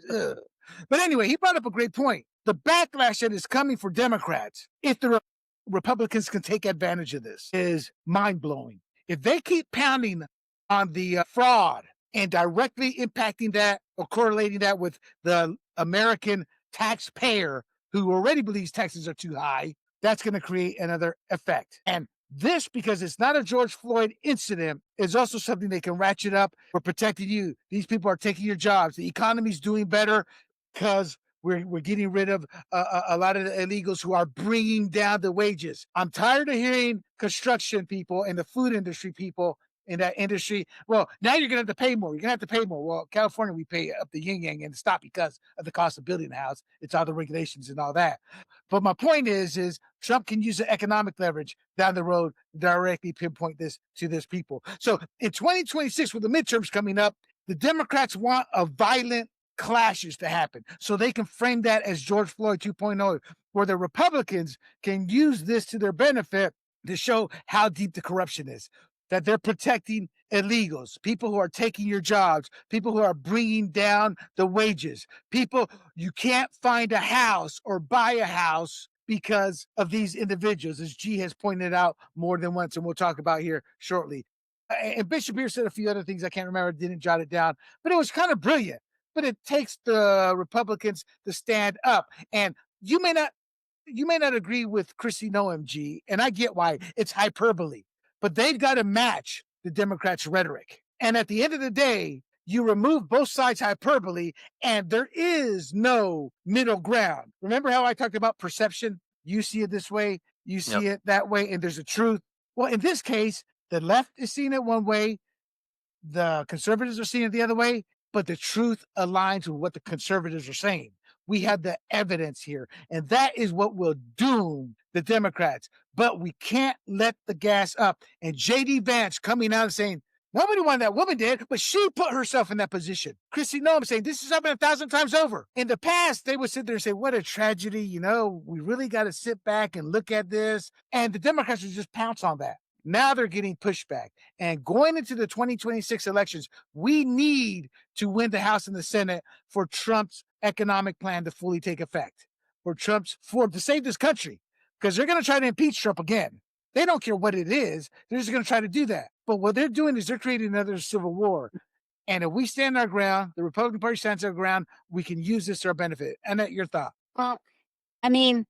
[SPEAKER 1] But anyway, he brought up a great point. The backlash that is coming for Democrats, if the Republicans can take advantage of this, is mind blowing. If they keep pounding on the fraud and directly impacting that or correlating that with the American taxpayer who already believes taxes are too high, that's going to create another effect. And this, because it's not a George Floyd incident, is also something they can ratchet up. We're protecting you. These people are taking your jobs. The economy's doing better because we're getting rid of a lot of the illegals who are bringing down the wages. I'm tired of hearing construction people and the food industry people in that industry. Well, now you're going to have to pay more. You're going to have to pay more. Well, California, we pay up the yin-yang and stop because of the cost of building a house. It's all the regulations and all that. But my point is Trump can use the economic leverage down the road to directly pinpoint this to this people. So in 2026, with the midterms coming up, the Democrats want a violent clashes to happen so they can frame that as George Floyd 2.0, where the Republicans can use this to their benefit to show how deep the corruption is, that they're protecting illegals, people who are taking your jobs, people who are bringing down the wages, people you can't find a house or buy a house because of these individuals, as G has pointed out more than once, and we'll talk about here shortly. And Bishop here said a few other things I can't remember, didn't jot it down, but it was kind of brilliant. But it takes the Republicans to stand up. And you may not agree with Chrissy Noem, G, and I get why. It's hyperbole. But they've got to match the Democrats' rhetoric. And at the end of the day, you remove both sides' hyperbole, and there is no middle ground. Remember how I talked about perception? You see it this way, you see it that way, and there's a truth. Well, in this case, the left is seeing it one way, the conservatives are seeing it the other way, but the truth aligns with what the conservatives are saying. We have the evidence here, and that is what will doom the Democrats. But we can't let the gas up. And J.D. Vance coming out and saying, nobody wanted that woman did, but she put herself in that position. Chrissy Noem saying, this has happened 1,000 times over. In the past, they would sit there and say, what a tragedy. You know, we really got to sit back and look at this. And the Democrats would just pounce on that. Now they're getting pushback. And going into the 2026 elections, we need to win the House and the Senate for Trump's economic plan to fully take effect, to save this country, because they're going to try to impeach Trump again. They don't care what it is. They're just going to try to do that. But what they're doing is they're creating another civil war. And if we stand our ground, the Republican Party stands our ground, we can use this to our benefit. Annette, your thought?
[SPEAKER 2] Well, I mean,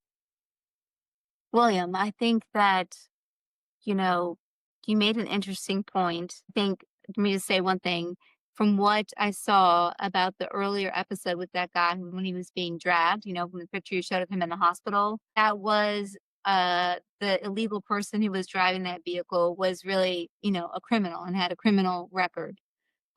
[SPEAKER 2] William, I think that, you made an interesting point. I think, let me just say one thing. From what I saw about the earlier episode with that guy when he was being dragged, from the picture you showed of him in the hospital, that was the illegal person who was driving that vehicle was really, a criminal and had a criminal record.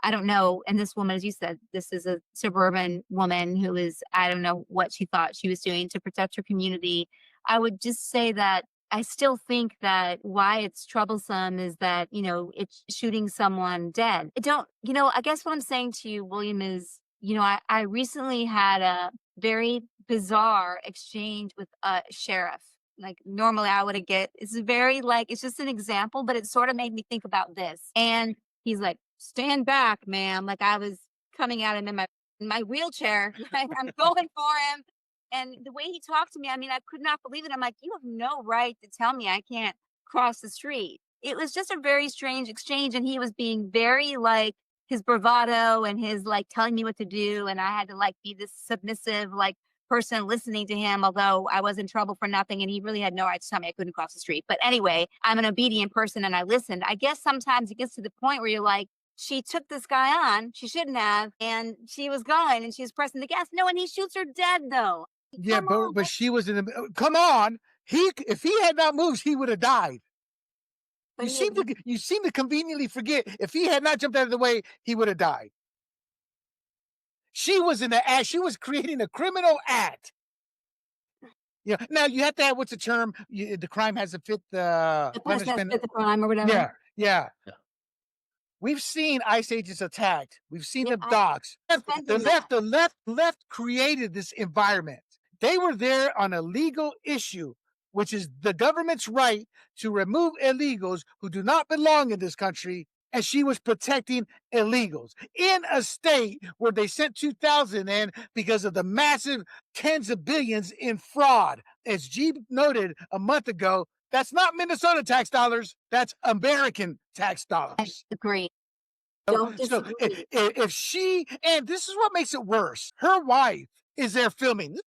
[SPEAKER 2] I don't know. And this woman, as you said, this is a suburban woman who is, I don't know what she thought she was doing to protect her community. I would just say that I still think that why it's troublesome is that, it's shooting someone dead. I guess what I'm saying to you, William, is, I recently had a very bizarre exchange with a sheriff. Like normally I would it's very it's just an example, but it sort of made me think about this. And he's like, stand back, ma'am. Like I was coming at him in my wheelchair. Like I'm going for him. And the way he talked to me, I could not believe it. I'm like, you have no right to tell me I can't cross the street. It was just a very strange exchange. And he was being very his bravado and his telling me what to do. And I had to be this submissive, person listening to him, although I was in trouble for nothing. And he really had no right to tell me I couldn't cross the street. But anyway, I'm an obedient person and I listened. I guess sometimes it gets to the point where you're like, she took this guy on, she shouldn't have, and she was going and she was pressing the gas. No, and he shoots her dead though.
[SPEAKER 1] Yeah, but she was in the. Come on, if he had not moved, he would have died. You seem to conveniently forget. If he had not jumped out of the way, he would have died. She was in the act. She was creating a criminal act. Now you have to have what's the term? The crime has to fit the punishment.
[SPEAKER 2] Fit the crime or whatever.
[SPEAKER 1] Yeah. We've seen ICE agents attacked. We've seen them dogs. The left created this environment. They were there on a legal issue, which is the government's right to remove illegals who do not belong in this country. And she was protecting illegals in a state where they sent 2,000 in because of the massive tens of billions in fraud. As G noted a month ago, that's not Minnesota tax dollars. That's American tax dollars.
[SPEAKER 2] I agree.
[SPEAKER 1] So if she, and this is what makes it worse, her wife is there filming.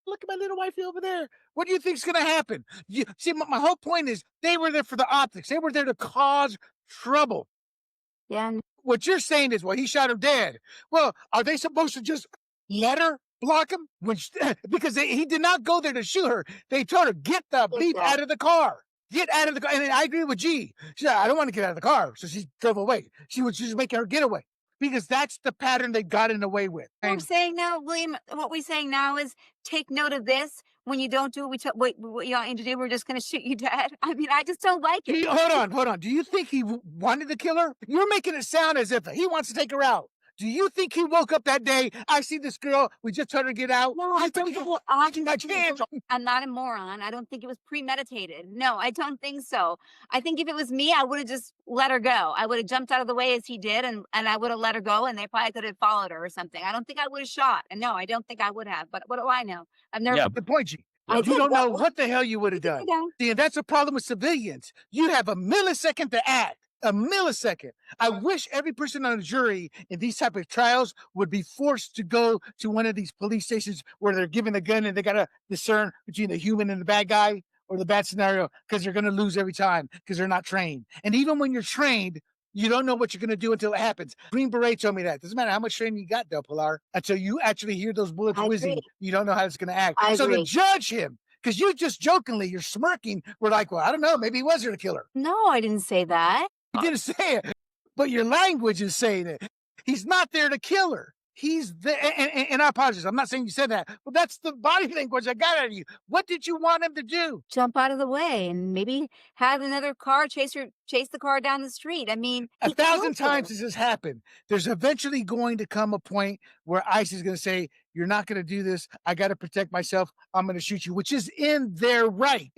[SPEAKER 1] Look at my little wifey over there. What do you think's going to happen? See, my whole point is they were there for the optics. They were there to cause trouble.
[SPEAKER 2] Yeah.
[SPEAKER 1] What you're saying is, well, he shot her dead. Well, are they supposed to just let her block him? Because he did not go there to shoot her. They told her, get the bleep out of the car. Get out of the car. And I agree with G. She said, I don't want to get out of the car. So she drove away. She was just making her get away because that's the pattern they've gotten away with.
[SPEAKER 2] What we're saying now, William, what we're saying now is take note of this. When you don't do what you want me to do, we're just going to shoot you dead. I mean, I just don't like it.
[SPEAKER 1] Hold on. Do you think he wanted to kill her? You're making it sound as if he wants to take her out. Do you think he woke up that day? I see this girl. We just told her to get out.
[SPEAKER 2] No, I don't think. I'm not a moron. I don't think it was premeditated. No, I don't think so. I think if it was me, I would have just let her go. I would have jumped out of the way as he did, and I would have let her go, and they probably could have followed her or something. I don't think I would have shot. And no, I don't think I would have. But what do I know? I've never.
[SPEAKER 3] Yeah,
[SPEAKER 1] Good point, G.
[SPEAKER 2] I
[SPEAKER 1] You
[SPEAKER 2] did.
[SPEAKER 1] don't know what the hell you would have done. See, and that's a problem with civilians. You have a millisecond to act. A millisecond. I wish every person on a jury in these type of trials would be forced to go to one of these police stations where they're given a gun and they got to discern between the human and the bad guy or the bad scenario because they're going to lose every time because they're not trained. And even when you're trained, you don't know what you're going to do until it happens. Green Beret told me that. Doesn't matter how much training you got, though, Pilar. Until you actually hear those bullets whizzing, you don't know how it's going to act. So to judge him, because you just jokingly, you're smirking, we're like, well, I don't know. Maybe he was going to kill her.
[SPEAKER 2] No, I didn't say that.
[SPEAKER 1] You didn't say it, but your language is saying it. He's not there to kill her. He's there, and I apologize. I'm not saying you said that, but that's the body language I got out of you. What did you want him to do?
[SPEAKER 2] Jump out of the way and maybe have another car chase the car down the street. I mean,
[SPEAKER 1] 1,000 times this has happened. There's eventually going to come a point where ICE is going to say, you're not going to do this. I got to protect myself. I'm going to shoot you, which is in their right.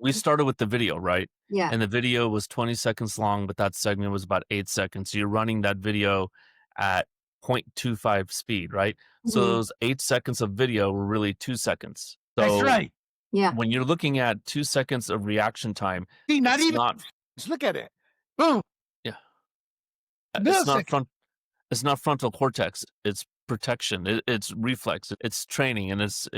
[SPEAKER 3] We started with the video, right?
[SPEAKER 2] Yeah.
[SPEAKER 3] And the video was 20 seconds long, but that segment was about 8 seconds. So you're running that video at 0.25 speed, right? So those 8 seconds of video were really 2 seconds. So
[SPEAKER 1] that's right.
[SPEAKER 2] Yeah.
[SPEAKER 3] When you're looking at 2 seconds of reaction time,
[SPEAKER 1] see, just look at it. Boom.
[SPEAKER 3] Yeah. It's not frontal cortex. It's protection. It's reflex. It's training, and it's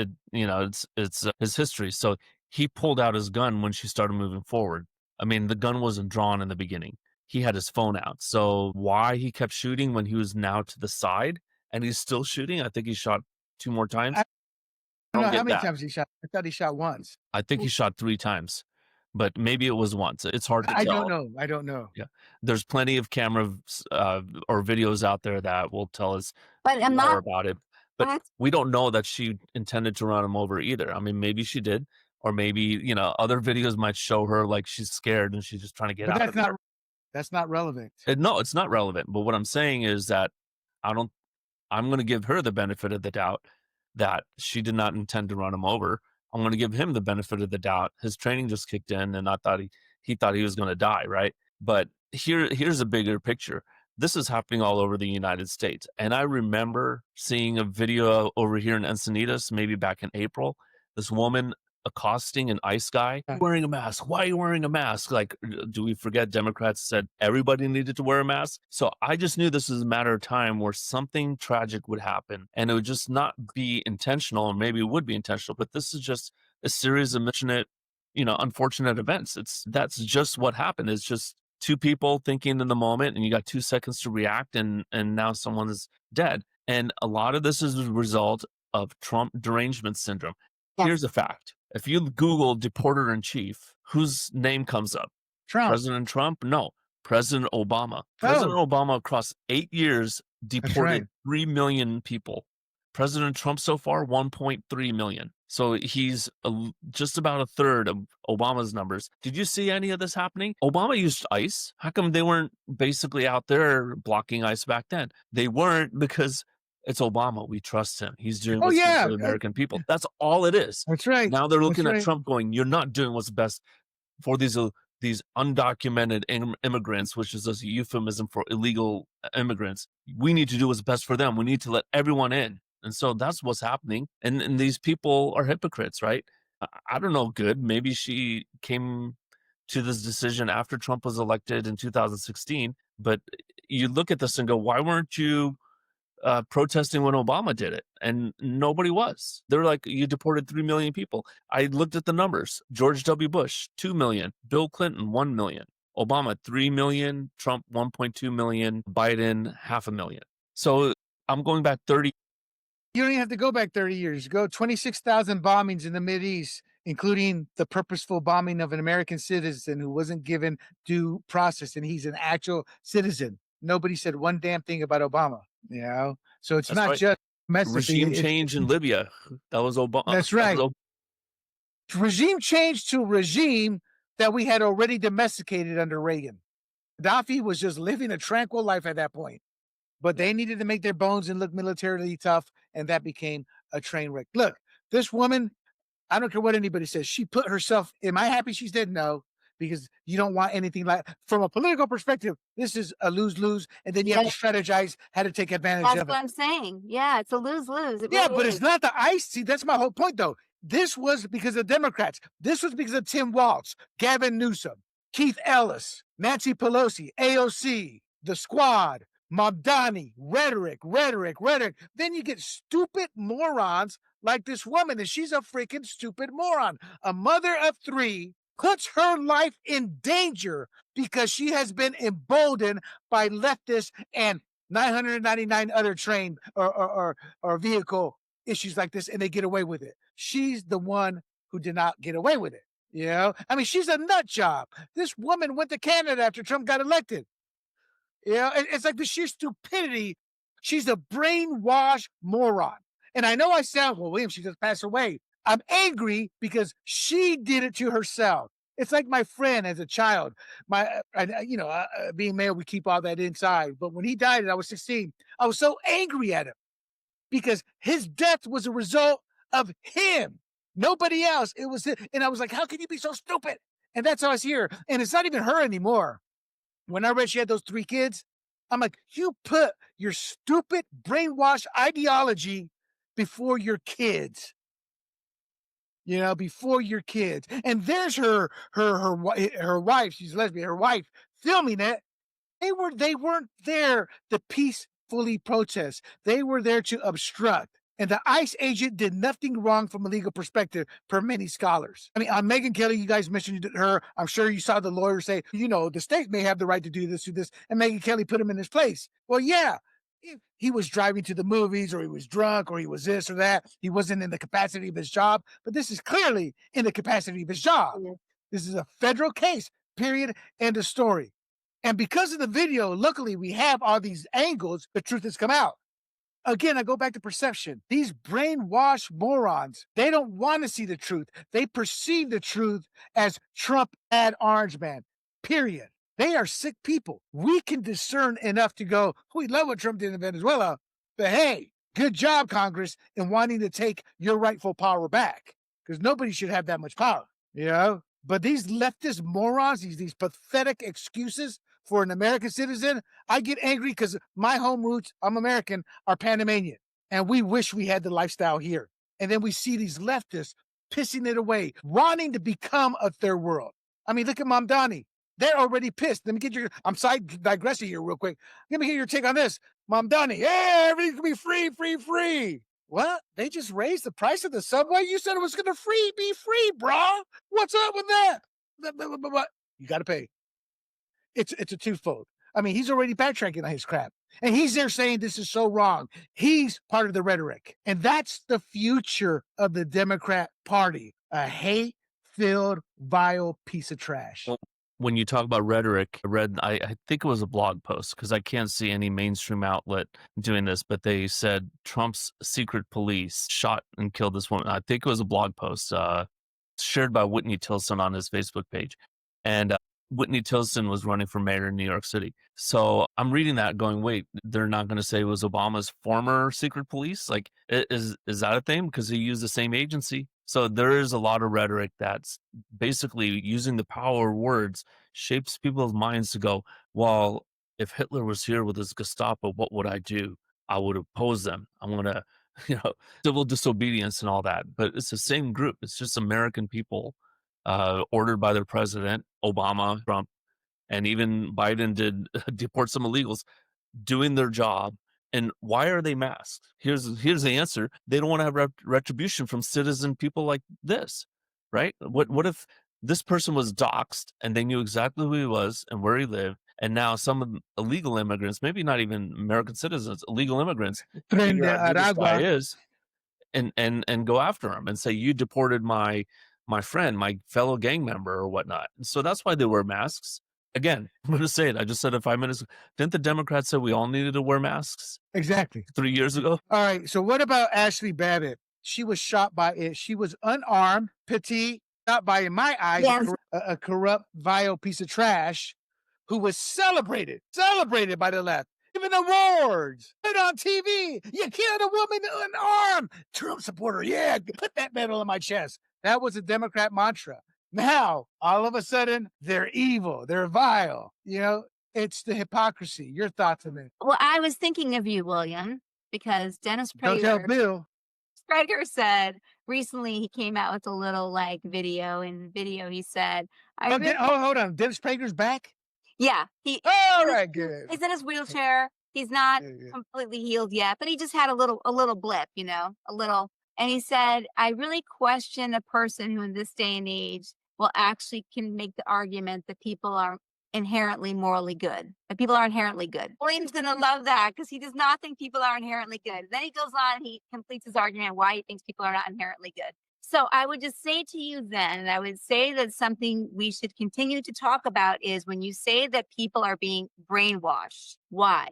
[SPEAKER 3] his history. So he pulled out his gun when she started moving forward. I mean, the gun wasn't drawn in the beginning. He had his phone out. So why he kept shooting when he was now to the side and he's still shooting? I think he shot 2 more times.
[SPEAKER 1] I don't know how many times he shot. I thought he shot once.
[SPEAKER 3] I think he shot 3 times, but maybe it was once. It's hard to tell.
[SPEAKER 1] I don't know.
[SPEAKER 3] Yeah. There's plenty of camera or videos out there that will tell us more about it. But we don't know that she intended to run him over either. I mean, maybe she did. Or maybe, other videos might show her like she's scared and she's just trying to get out of it.
[SPEAKER 1] That's not relevant.
[SPEAKER 3] No, it's not relevant. But what I'm saying is that I'm going to give her the benefit of the doubt that she did not intend to run him over. I'm going to give him the benefit of the doubt. His training just kicked in and I thought he thought he was going to die, right? But here's a bigger picture. This is happening all over the United States. And I remember seeing a video over here in Encinitas, maybe back in April, this woman accosting an ICE guy wearing a mask. Why are you wearing a mask? Like, do we forget Democrats said everybody needed to wear a mask? So I just knew this was a matter of time where something tragic would happen and it would just not be intentional, or maybe it would be intentional, but this is just a series of unfortunate events. That's just what happened. It's just 2 people thinking in the moment and you got 2 seconds to react and now someone is dead. And a lot of this is a result of Trump derangement syndrome. Yes. Here's a fact. If you Google deporter in chief, whose name comes up?
[SPEAKER 1] Trump.
[SPEAKER 3] President Trump? No. President Obama. President Obama across 8 years deported 3 million people. President Trump so far, 1.3 million. So he's just about a third of Obama's numbers. Did you see any of this happening? Obama used ICE. How come they weren't basically out there blocking ICE back then? They weren't because it's Obama. We trust him. He's doing what's good for the American people. That's all it is.
[SPEAKER 1] That's right.
[SPEAKER 3] Now they're looking at Trump going, you're not doing what's best for these undocumented immigrants, which is a euphemism for illegal immigrants. We need to do what's best for them. We need to let everyone in. And so that's what's happening. And these people are hypocrites, right? I don't know, good. Maybe she came to this decision after Trump was elected in 2016. But you look at this and go, why weren't you protesting when Obama did it? And nobody was. They're like, you deported 3 million people. I looked at the numbers. George W. Bush, 2 million. Bill Clinton, 1 million. Obama, 3 million. Trump, 1.2 million. Biden, 500,000. So I'm going back 30.
[SPEAKER 1] You don't even have to go back 30 years. Go 26,000 bombings in the Mideast including the purposeful bombing of an American citizen who wasn't given due process, and he's an actual citizen. Nobody said one damn thing about Obama, you know? So it's
[SPEAKER 3] That's
[SPEAKER 1] not
[SPEAKER 3] right.
[SPEAKER 1] just domestic.
[SPEAKER 3] Regime change in Libya. That was Obama.
[SPEAKER 1] That's right. Regime change to regime that we had already domesticated under Reagan. Gaddafi was just living a tranquil life at that point, but they needed to make their bones and look militarily tough, and that became a train wreck. Look, this woman, I don't care what anybody says, she put herself, am I happy she's dead? No, because you don't want anything like, from a political perspective, this is a lose-lose, and then you have to strategize how to take advantage of it.
[SPEAKER 2] That's what I'm saying. Yeah, it's a lose-lose.
[SPEAKER 1] Yeah, but it's not the ICE. See, that's my whole point, though. This was because of Democrats. This was because of Tim Walz, Gavin Newsom, Keith Ellis, Nancy Pelosi, AOC, the Squad, Manghani, rhetoric. Then you get stupid morons like this woman, and she's a freaking stupid moron. A mother of three puts her life in danger because she has been emboldened by leftists and 999 other train or vehicle issues like this, and they get away with it. She's the one who did not get away with it. You know, I mean, she's a nut job. This woman went to Canada after Trump got elected. You know, it's like the sheer stupidity. She's a brainwashed moron. And I know I sound, well, William, she just passed away. I'm angry because she did it to herself. It's like my friend as a child. Being male, we keep all that inside. But when he died and I was 16, I was so angry at him because his death was a result of him. Nobody else. It was it. And I was like, how can you be so stupid? And that's how I see her. And it's not even her anymore. When I read she had those 3 kids, I'm like, you put your stupid brainwashed ideology before your kids. You know, before your kids. And there's her wife, she's lesbian, her wife filming it. They weren't there to peacefully protest. They were there to obstruct. And the ICE agent did nothing wrong from a legal perspective, per many scholars. I mean, on Megyn Kelly, you guys mentioned her. I'm sure you saw the lawyer say, you know, the state may have the right to do this, and Megyn Kelly put him in his place. Well, yeah, he was driving to the movies, or he was drunk, or he was this or that. He wasn't in the capacity of his job, but this is clearly in the capacity of his job. Yeah. This is a federal case, period, end of story. And because of the video, luckily we have all these angles, the truth has come out. Again, I go back to perception. These brainwashed morons, they don't want to see the truth. They perceive the truth as Trump bad orange man, period. They are sick people. We can discern enough to go, we love what Trump did in Venezuela, but hey, good job, Congress, in wanting to take your rightful power back, because nobody should have that much power, you know? But these leftist morons, these pathetic excuses for an American citizen, I get angry because my home roots, I'm American, are Panamanian. And we wish we had the lifestyle here. And then we see these leftists pissing it away, wanting to become a third world. I mean, look at Mamdani. They're already pissed. Let me get I'm digressing here real quick. Let me get your take on this. Mamdani, hey, everything can be free. What? They just raised the price of the subway? You said it was going to be free, bro. What's up with that? You got to pay. It's a twofold. I mean, he's already backtracking on his crap. And he's there saying this is so wrong. He's part of the rhetoric. And that's the future of the Democrat Party. A hate-filled, vile piece of trash.
[SPEAKER 3] Well, when you talk about rhetoric, I think it was a blog post, because I can't see any mainstream outlet doing this, but they said Trump's secret police shot and killed this woman. I think it was a blog post shared by Whitney Tilson on his Facebook page. And Whitney Tilson was running for mayor in New York City. So I'm reading that going, wait, they're not going to say it was Obama's former secret police? Like, is that a thing? Because he used the same agency. So there is a lot of rhetoric that's basically using the power of words shapes people's minds to go, well, if Hitler was here with his Gestapo, what would I do? I would oppose them. I'm going to, civil disobedience and all that. But it's the same group. It's just American people ordered by their president, Obama, Trump, and even Biden did deport some illegals, doing their job. And why are they masked? Here's the answer. They don't want to have retribution from citizen people like this, right? What if this person was doxxed and they knew exactly who he was and where he lived, and now some illegal immigrants, maybe not even American citizens, illegal immigrants, figure out who this guy is and go after him and say, you deported my my friend, my fellow gang member or whatnot. So that's why they wear masks. Again, I'm going to say it. I just said it 5 minutes. Didn't the Democrats say we all needed to wear masks
[SPEAKER 1] Exactly.
[SPEAKER 3] 3 years ago?
[SPEAKER 1] All right. So what about Ashley Babbitt? She was shot by it. She was unarmed, petite, shot by, in my eyes,
[SPEAKER 2] Yes.
[SPEAKER 1] a corrupt, vile piece of trash who was celebrated by the left. Given awards, put on TV. You killed a woman unarmed. Trump supporter. Yeah, put that medal on my chest. That was a Democrat mantra. Now, all of a sudden, they're evil. They're vile. You know, it's the hypocrisy. Your thoughts on it?
[SPEAKER 2] Well, I was thinking of you, William, because Dennis
[SPEAKER 1] Don't tell
[SPEAKER 2] Prager,
[SPEAKER 1] Bill.
[SPEAKER 2] Prager said recently he came out with a little like video. In the video, he said,
[SPEAKER 1] Oh, hold on. Dennis Prager's back?
[SPEAKER 2] Yeah,
[SPEAKER 1] All right, good.
[SPEAKER 2] he's in his wheelchair. He's not
[SPEAKER 1] Yeah.
[SPEAKER 2] completely healed yet, but he just had a little blip, you know, a little. And he said, I really question a person who in this day and age will actually can make the argument that people are inherently morally good. That people are inherently good. William's gonna love that because he does not think people are inherently good. Then he goes on and he completes his argument why he thinks people are not inherently good. So I would just say to you then, and I would say that something we should continue to talk about is when you say that people are being brainwashed, why?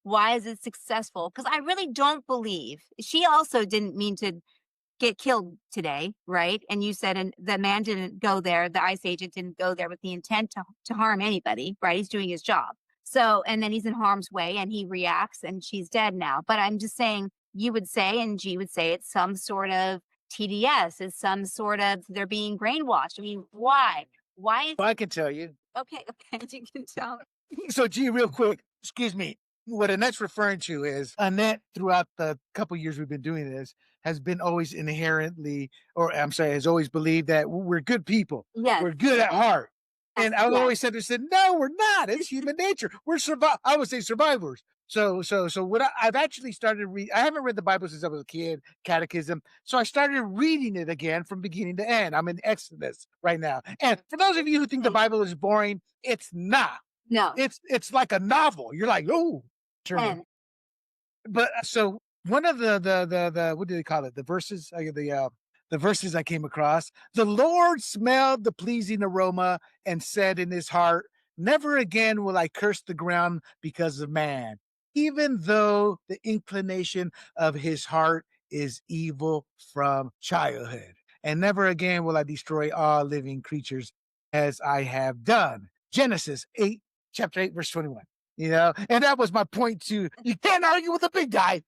[SPEAKER 2] Why is it successful? Because I really don't believe she also didn't mean to get killed today, right? And you said, and the man didn't go there, the ICE agent didn't go there with the intent to harm anybody, right? He's doing his job. So, and then he's in harm's way and he reacts and she's dead now. But I'm just saying, you would say, and G would say, it's some sort of TDS, it's some sort of, they're being brainwashed. I mean, why? Why?
[SPEAKER 1] I can tell you.
[SPEAKER 2] Okay, you can tell.
[SPEAKER 1] So, G, real quick, excuse me. What Annette's referring to is Annette, throughout the couple years we've been doing this, has been always inherently, or I'm sorry, has always believed that we're good people.
[SPEAKER 2] Yes.
[SPEAKER 1] We're good at heart. And I've
[SPEAKER 2] Yes.
[SPEAKER 1] always said, no, we're not. It's human nature. We're I would say survivors. So what I've actually started I haven't read the Bible since I was a kid, catechism. So I started reading it again from beginning to end. I'm in Exodus right now. And for those of you who think the Bible is boring, it's not.
[SPEAKER 2] No.
[SPEAKER 1] It's like a novel. You're like, oh, turn. But so one of the what do they call it? The verses, the verses I came across. The Lord smelled the pleasing aroma and said in his heart, never again will I curse the ground because of man, even though the inclination of his heart is evil from childhood. And never again will I destroy all living creatures as I have done. Genesis 8, chapter 8, verse 21. You know, and that was my point too. You can't argue with a big guy.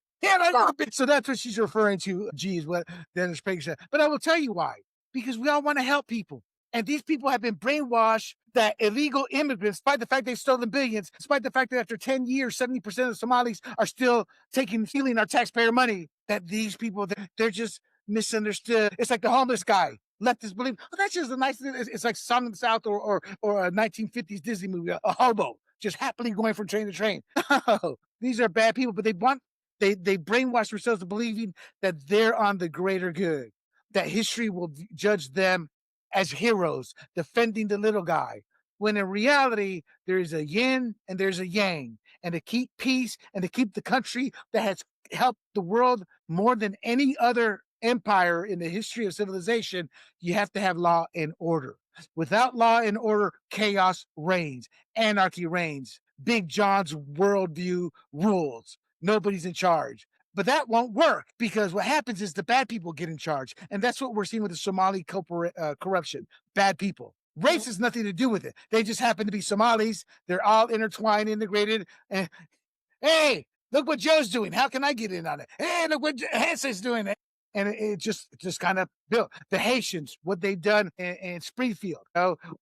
[SPEAKER 1] So that's what she's referring to. Geez, what Dennis Prager said. But I will tell you why. Because we all want to help people. And these people have been brainwashed that illegal immigrants, despite the fact they've stolen billions, despite the fact that after 10 years, 70% of Somalis are still stealing our taxpayer money, that these people, they're just misunderstood. It's like the homeless guy. Leftists believe, oh, that's just a nice, it's like Song of the South or a 1950s Disney movie, a hobo, just happily going from train to train. Oh, these are bad people, but they brainwash themselves to believing that they're on the greater good, that history will judge them as heroes, defending the little guy. When in reality, there is a yin and there's a yang. And to keep peace and to keep the country that has helped the world more than any other empire in the history of civilization, you have to have law and order. Without law and order, chaos reigns, anarchy reigns. Big John's worldview rules. Nobody's in charge. But that won't work because what happens is the bad people get in charge. And that's what we're seeing with the Somali corruption. Bad people. Race has nothing to do with it. They just happen to be Somalis. They're all intertwined, integrated. And hey, look what Joe's doing. How can I get in on it? Hey, look what Hansen's doing. And it just kind of built. The Haitians, what they've done in Springfield,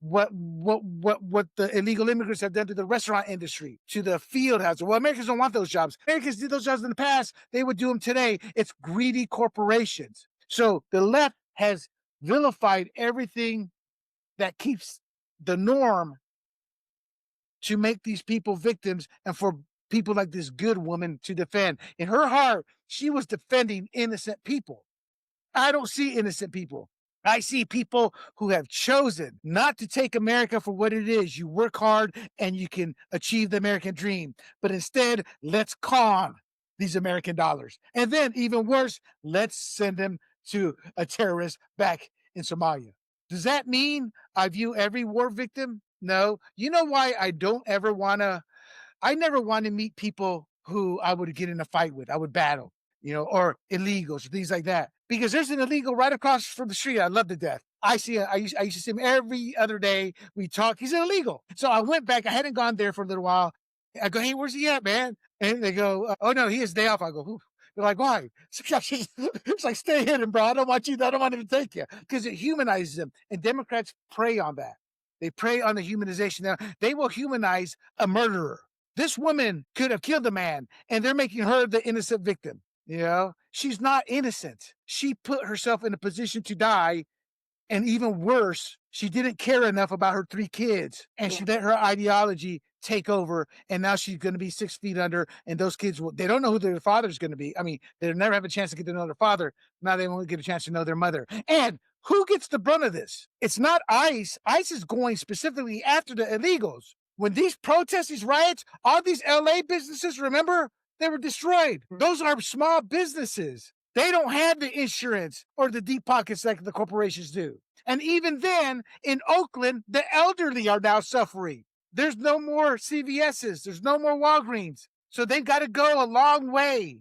[SPEAKER 1] what the illegal immigrants have done to the restaurant industry, to the field house. Well, Americans don't want those jobs. Americans did those jobs in the past. They would do them today. It's greedy corporations. So the left has vilified everything that keeps the norm to make these people victims and for people like this good woman to defend. In her heart, she was defending innocent people. I don't see innocent people. I see people who have chosen not to take America for what it is. You work hard and you can achieve the American dream. But instead, let's con these American dollars. And then, even worse, let's send them to a terrorist back in Somalia. Does that mean I view every war victim? No. You know why I don't ever want to? I never want to meet people who I would get in a fight with. I would battle, or illegals, things like that. Because there's an illegal right across from the street I love to death. I used to see him every other day. We talk. He's an illegal. So I went back. I hadn't gone there for a little while. I go, hey, where's he at, man? And they go, oh, no, he has day off. I go, oof. They're like, why? It's like, stay hidden, bro. I don't want him to take you. Because it humanizes them. And Democrats prey on that. They prey on the humanization. Now, they will humanize a murderer. This woman could have killed a man, and they're making her the innocent victim. She's not innocent. She put herself in a position to die. And even worse, she didn't care enough about her 3 kids, and she let her ideology take over. And now she's going to be 6 feet under. And those kids, they don't know who their father's going to be. I mean, they'll never have a chance to get to know their father. Now they won't get a chance to know their mother. And who gets the brunt of this? It's not ICE. ICE is going specifically after the illegals. When these protests, these riots, all these LA businesses, remember, they were destroyed. Those are small businesses. They don't have the insurance or the deep pockets like the corporations do. And even then, in Oakland, the elderly are now suffering. There's no more CVS's. There's no more Walgreens. So they've got to go a long way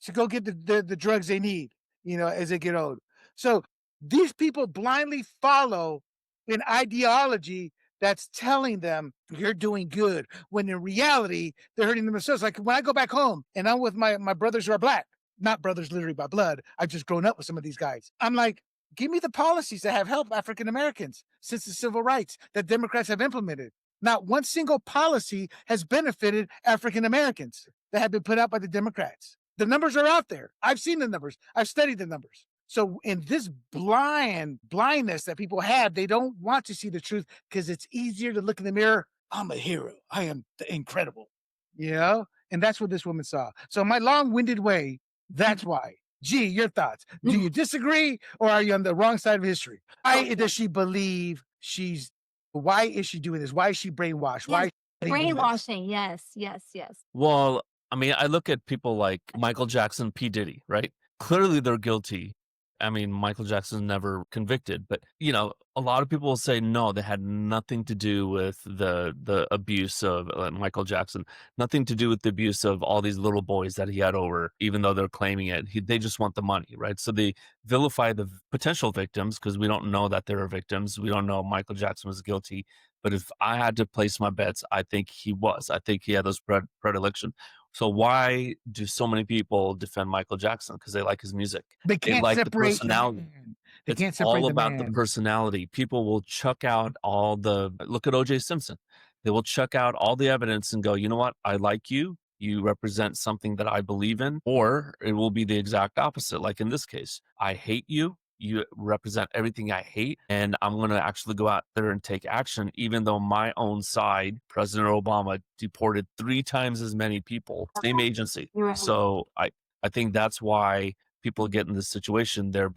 [SPEAKER 1] to go get the drugs they need, as they get old. So these people blindly follow an ideology that's telling them you're doing good, when in reality, they're hurting themselves. Like when I go back home and I'm with my brothers who are Black, not brothers literally by blood, I've just grown up with some of these guys. I'm like, give me the policies that have helped African Americans since the civil rights that Democrats have implemented. Not one single policy has benefited African Americans that have been put out by the Democrats. The numbers are out there. I've seen the numbers. I've studied the numbers. So in this blindness that people have, they don't want to see the truth because it's easier to look in the mirror. I'm a hero. I am incredible. And that's what this woman saw. So my long-winded way, that's why. Gee, your thoughts. Do you disagree, or are you on the wrong side of history? Why does she believe why is she doing this? Why is she brainwashed? Why is she
[SPEAKER 2] brainwashing? Yes.
[SPEAKER 3] Well, I mean, I look at people like Michael Jackson, P. Diddy, right? Clearly they're guilty. I mean, Michael Jackson's never convicted, but a lot of people will say no, they had nothing to do with the abuse of Michael Jackson, nothing to do with the abuse of all these little boys that he had over, even though they're claiming it. They just want the money, right? So they vilify the potential victims because we don't know that there are victims. We don't know Michael Jackson was guilty. But if I had to place my bets, I think he was. I think he had those predilection. So why do so many people defend Michael Jackson? Because they like his music.
[SPEAKER 1] They can't
[SPEAKER 3] like
[SPEAKER 1] separate
[SPEAKER 3] the personality.
[SPEAKER 1] They
[SPEAKER 3] It's
[SPEAKER 1] can't separate
[SPEAKER 3] all
[SPEAKER 1] the
[SPEAKER 3] about the
[SPEAKER 1] man.
[SPEAKER 3] personality. People will chuck out look at O.J. Simpson. They will chuck out all the evidence and go, you know what? I like you. You represent something that I believe in. Or it will be the exact opposite. Like in this case, I hate you. You represent everything I hate, and I'm going to actually go out there and take action, even though my own side, President Obama, deported 3 times as many people, same agency.
[SPEAKER 2] Right.
[SPEAKER 3] So I think that's why people get in this situation. They're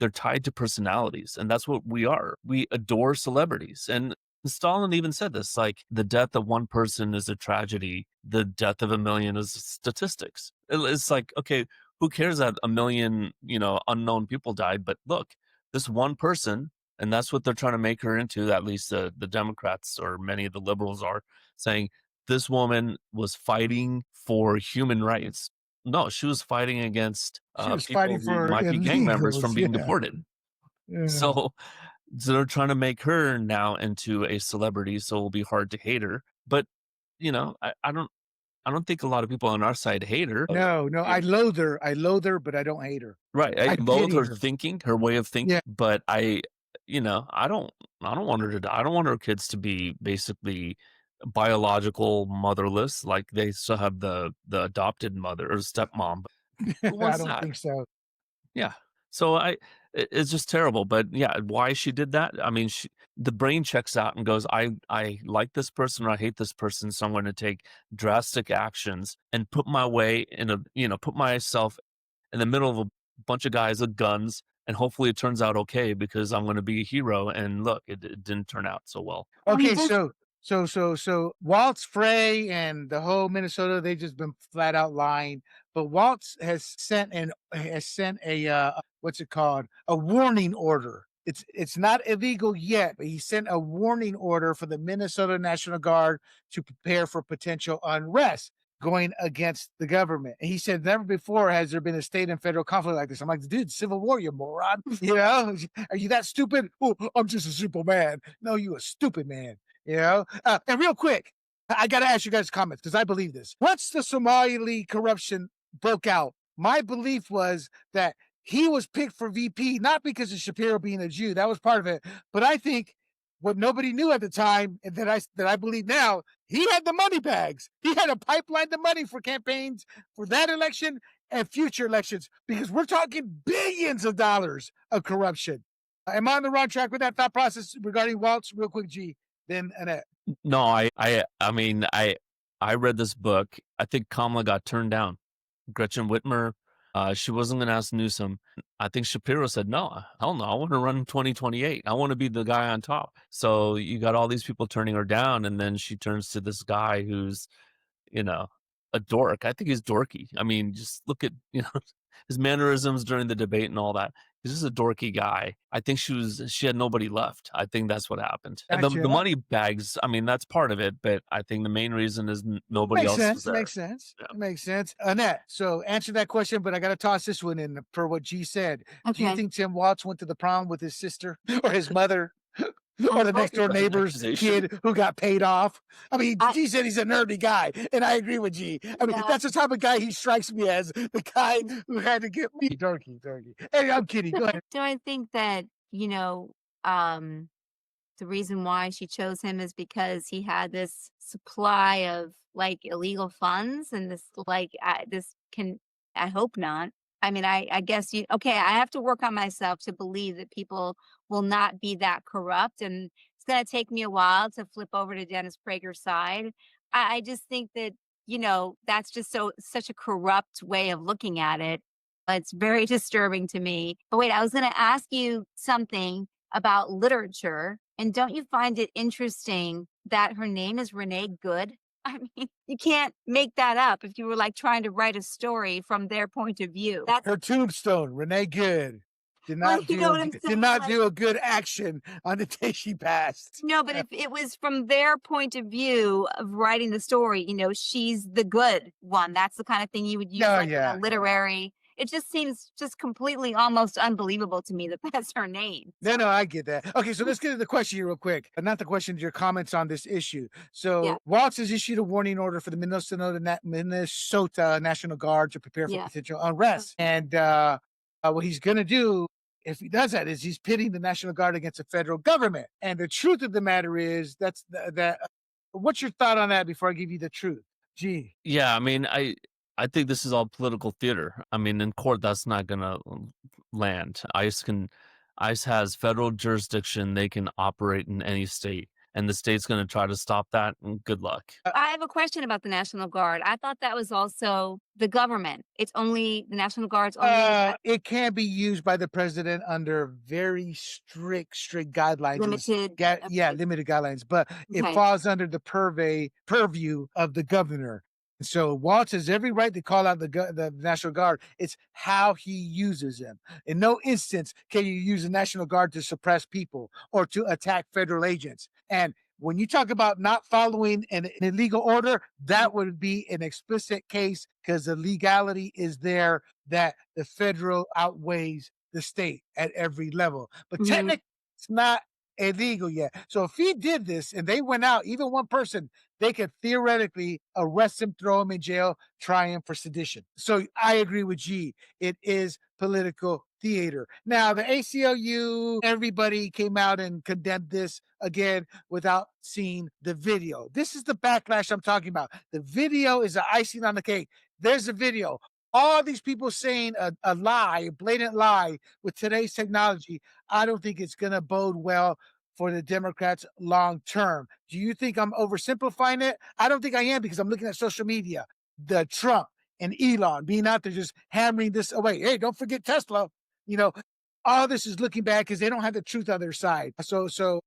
[SPEAKER 3] tied to personalities, and that's what we are. We adore celebrities. And Stalin even said this, like, the death of one person is a tragedy. The death of a million is statistics. It's like, okay, who cares that a million, unknown people died? But look, this one person, and that's what they're trying to make her into, at least the Democrats or many of the liberals are saying, this woman was fighting for human rights. No, she was fighting against
[SPEAKER 1] She was
[SPEAKER 3] people
[SPEAKER 1] fighting
[SPEAKER 3] who
[SPEAKER 1] for
[SPEAKER 3] might be gang members from
[SPEAKER 1] illegals,
[SPEAKER 3] being
[SPEAKER 1] yeah.
[SPEAKER 3] deported.
[SPEAKER 1] Yeah.
[SPEAKER 3] So they're trying to make her now into a celebrity, so it'll be hard to hate her. But I don't think a lot of people on our side hate her.
[SPEAKER 1] No, I loathe her, but I don't hate her.
[SPEAKER 3] Right. I loathe
[SPEAKER 1] pity
[SPEAKER 3] her
[SPEAKER 1] her.
[SPEAKER 3] thinking, her way of thinking,
[SPEAKER 1] Yeah.
[SPEAKER 3] but I don't want her to die. I don't want her kids to be basically biological motherless, like they still have the adopted mother or stepmom. But who
[SPEAKER 1] I
[SPEAKER 3] wants
[SPEAKER 1] don't
[SPEAKER 3] that?
[SPEAKER 1] think so.
[SPEAKER 3] Yeah. So it's just terrible. But yeah, why she did that? I mean, the brain checks out and goes, I like this person or I hate this person, so I'm going to take drastic actions and put myself in the middle of a bunch of guys with guns, and hopefully it turns out okay because I'm going to be a hero. And look, it didn't turn out so well.
[SPEAKER 1] Okay, so So Waltz Frey and the whole Minnesota, they've just been flat out lying. But Waltz has sent a what's it called? A warning order. It's not illegal yet, but he sent a warning order for the Minnesota National Guard to prepare for potential unrest going against the government. And he said, never before has there been a state and federal conflict like this. I'm like, dude, Civil War, you moron. You know, are you that stupid? Oh, I'm just a simple man. No, you a stupid man. You know, and real quick, I got to ask you guys comments because I believe this. Once the Somali corruption broke out, my belief was that he was picked for VP, not because of Shapiro being a Jew. That was part of it. But I think what nobody knew at the time, and that I believe now, he had the money bags. He had a pipeline the money for campaigns for that election and future elections because we're talking billions of dollars of corruption. Am I on the wrong track with that thought process regarding Waltz? Real quick, G. Then Annette.
[SPEAKER 3] No, I mean, I read this book. I think Kamala got turned down. Gretchen Whitmer, she wasn't going to ask Newsom. I think Shapiro said, no, hell no, I want to run in 2028. I want to be the guy on top. So you got all these people turning her down, and then she turns to this guy who's, you know, a dork. I think he's dorky. I mean, just look at, you know, his mannerisms during the debate and all that. He's just a dorky guy. I think she had nobody left. I think that's what happened. And
[SPEAKER 1] Gotcha.
[SPEAKER 3] the money bags, I mean, that's part of it, but I think the main reason is nobody
[SPEAKER 1] Makes
[SPEAKER 3] else
[SPEAKER 1] sense.
[SPEAKER 3] was there.
[SPEAKER 1] Makes sense.
[SPEAKER 3] Yeah.
[SPEAKER 1] Makes sense. Annette, so answer that question, but I got to toss this one in for what G said. Do you
[SPEAKER 2] Okay.
[SPEAKER 1] think Tim Waltz went to the prom with his sister or his mother or the
[SPEAKER 3] Oh,
[SPEAKER 1] next door
[SPEAKER 3] that's an
[SPEAKER 1] neighbor's
[SPEAKER 3] accusation.
[SPEAKER 1] kid who got paid off? I mean, G said he's a nerdy guy, and I agree with G. I mean,
[SPEAKER 2] Yeah.
[SPEAKER 1] that's the type of guy he strikes me as, the guy who had to get me dorky. Hey, I'm kidding. Go ahead.
[SPEAKER 2] Do I think that, you know, the reason why she chose him is because he had this supply of like illegal funds and this I hope not. I mean, I guess I have to work on myself to believe that people will not be that corrupt, and it's going to take me a while to flip over to Dennis Prager's side. I just think that, you know, that's just such a corrupt way of looking at it. It's very disturbing to me. But wait, I was going to ask you something about literature. And don't you find it interesting that her name is Renee Good? I mean, you can't make that up if you were like trying to write a story from their point of view. That's
[SPEAKER 1] Her tombstone, Renee Good. Did not
[SPEAKER 2] Like, you know what I'm
[SPEAKER 1] did
[SPEAKER 2] saying?
[SPEAKER 1] not
[SPEAKER 2] Like-
[SPEAKER 1] do a good action on the day she passed.
[SPEAKER 2] no, but if it was from their point of view of writing the story, you know, she's the good one. That's the kind of thing you would use
[SPEAKER 1] No,
[SPEAKER 2] like in
[SPEAKER 1] yeah.
[SPEAKER 2] a literary. It just seems just completely almost unbelievable to me that that's her name.
[SPEAKER 1] No, I get that. Okay, so let's get to the question here real quick. Not the question, your comments on this issue. So
[SPEAKER 2] Yeah.
[SPEAKER 1] Waltz has issued a warning order for the Minnesota National Guard to prepare for
[SPEAKER 2] Yeah.
[SPEAKER 1] potential unrest. And what he's going to do, if he does that, is he's pitting the National Guard against the federal government. And the truth of the matter is that. What's your thought on that before I give you the truth? Gee.
[SPEAKER 3] Yeah, I mean, I think this is all political theater. I mean, in court, that's not going to land. ICE has federal jurisdiction. They can operate in any state, and the state's going to try to stop that. And good luck.
[SPEAKER 2] I have a question about the National Guard. I thought that was also the government. It's only the National Guard's only
[SPEAKER 1] It can be used by the president under very strict guidelines.
[SPEAKER 2] limited.
[SPEAKER 1] Limited guidelines, but it
[SPEAKER 2] Okay.
[SPEAKER 1] falls under the purview of the governor. So Waltz has every right to call out the National Guard. It's how he uses them. In no instance can you use the National Guard to suppress people or to attack federal agents. And when you talk about not following an illegal order, that would be an explicit case because the legality is there that the federal outweighs the state at every level. But
[SPEAKER 2] Mhm.
[SPEAKER 1] technically, it's not illegal yet. So if he did this and they went out, even one person, they could theoretically arrest him, throw him in jail, try him for sedition. So I agree with G. It is political theater. Now, the ACLU, everybody came out and condemned this again without seeing the video. This is the backlash I'm talking about. The video is the icing on the cake. There's a video. All these people saying a lie, a blatant lie with today's technology, I don't think it's going to bode well for the Democrats long term. Do you think I'm oversimplifying it? I don't think I am because I'm looking at social media. The Trump and Elon being out there just hammering this away. Hey, don't forget Tesla. You know, all this is looking bad because they don't have the truth on their side. So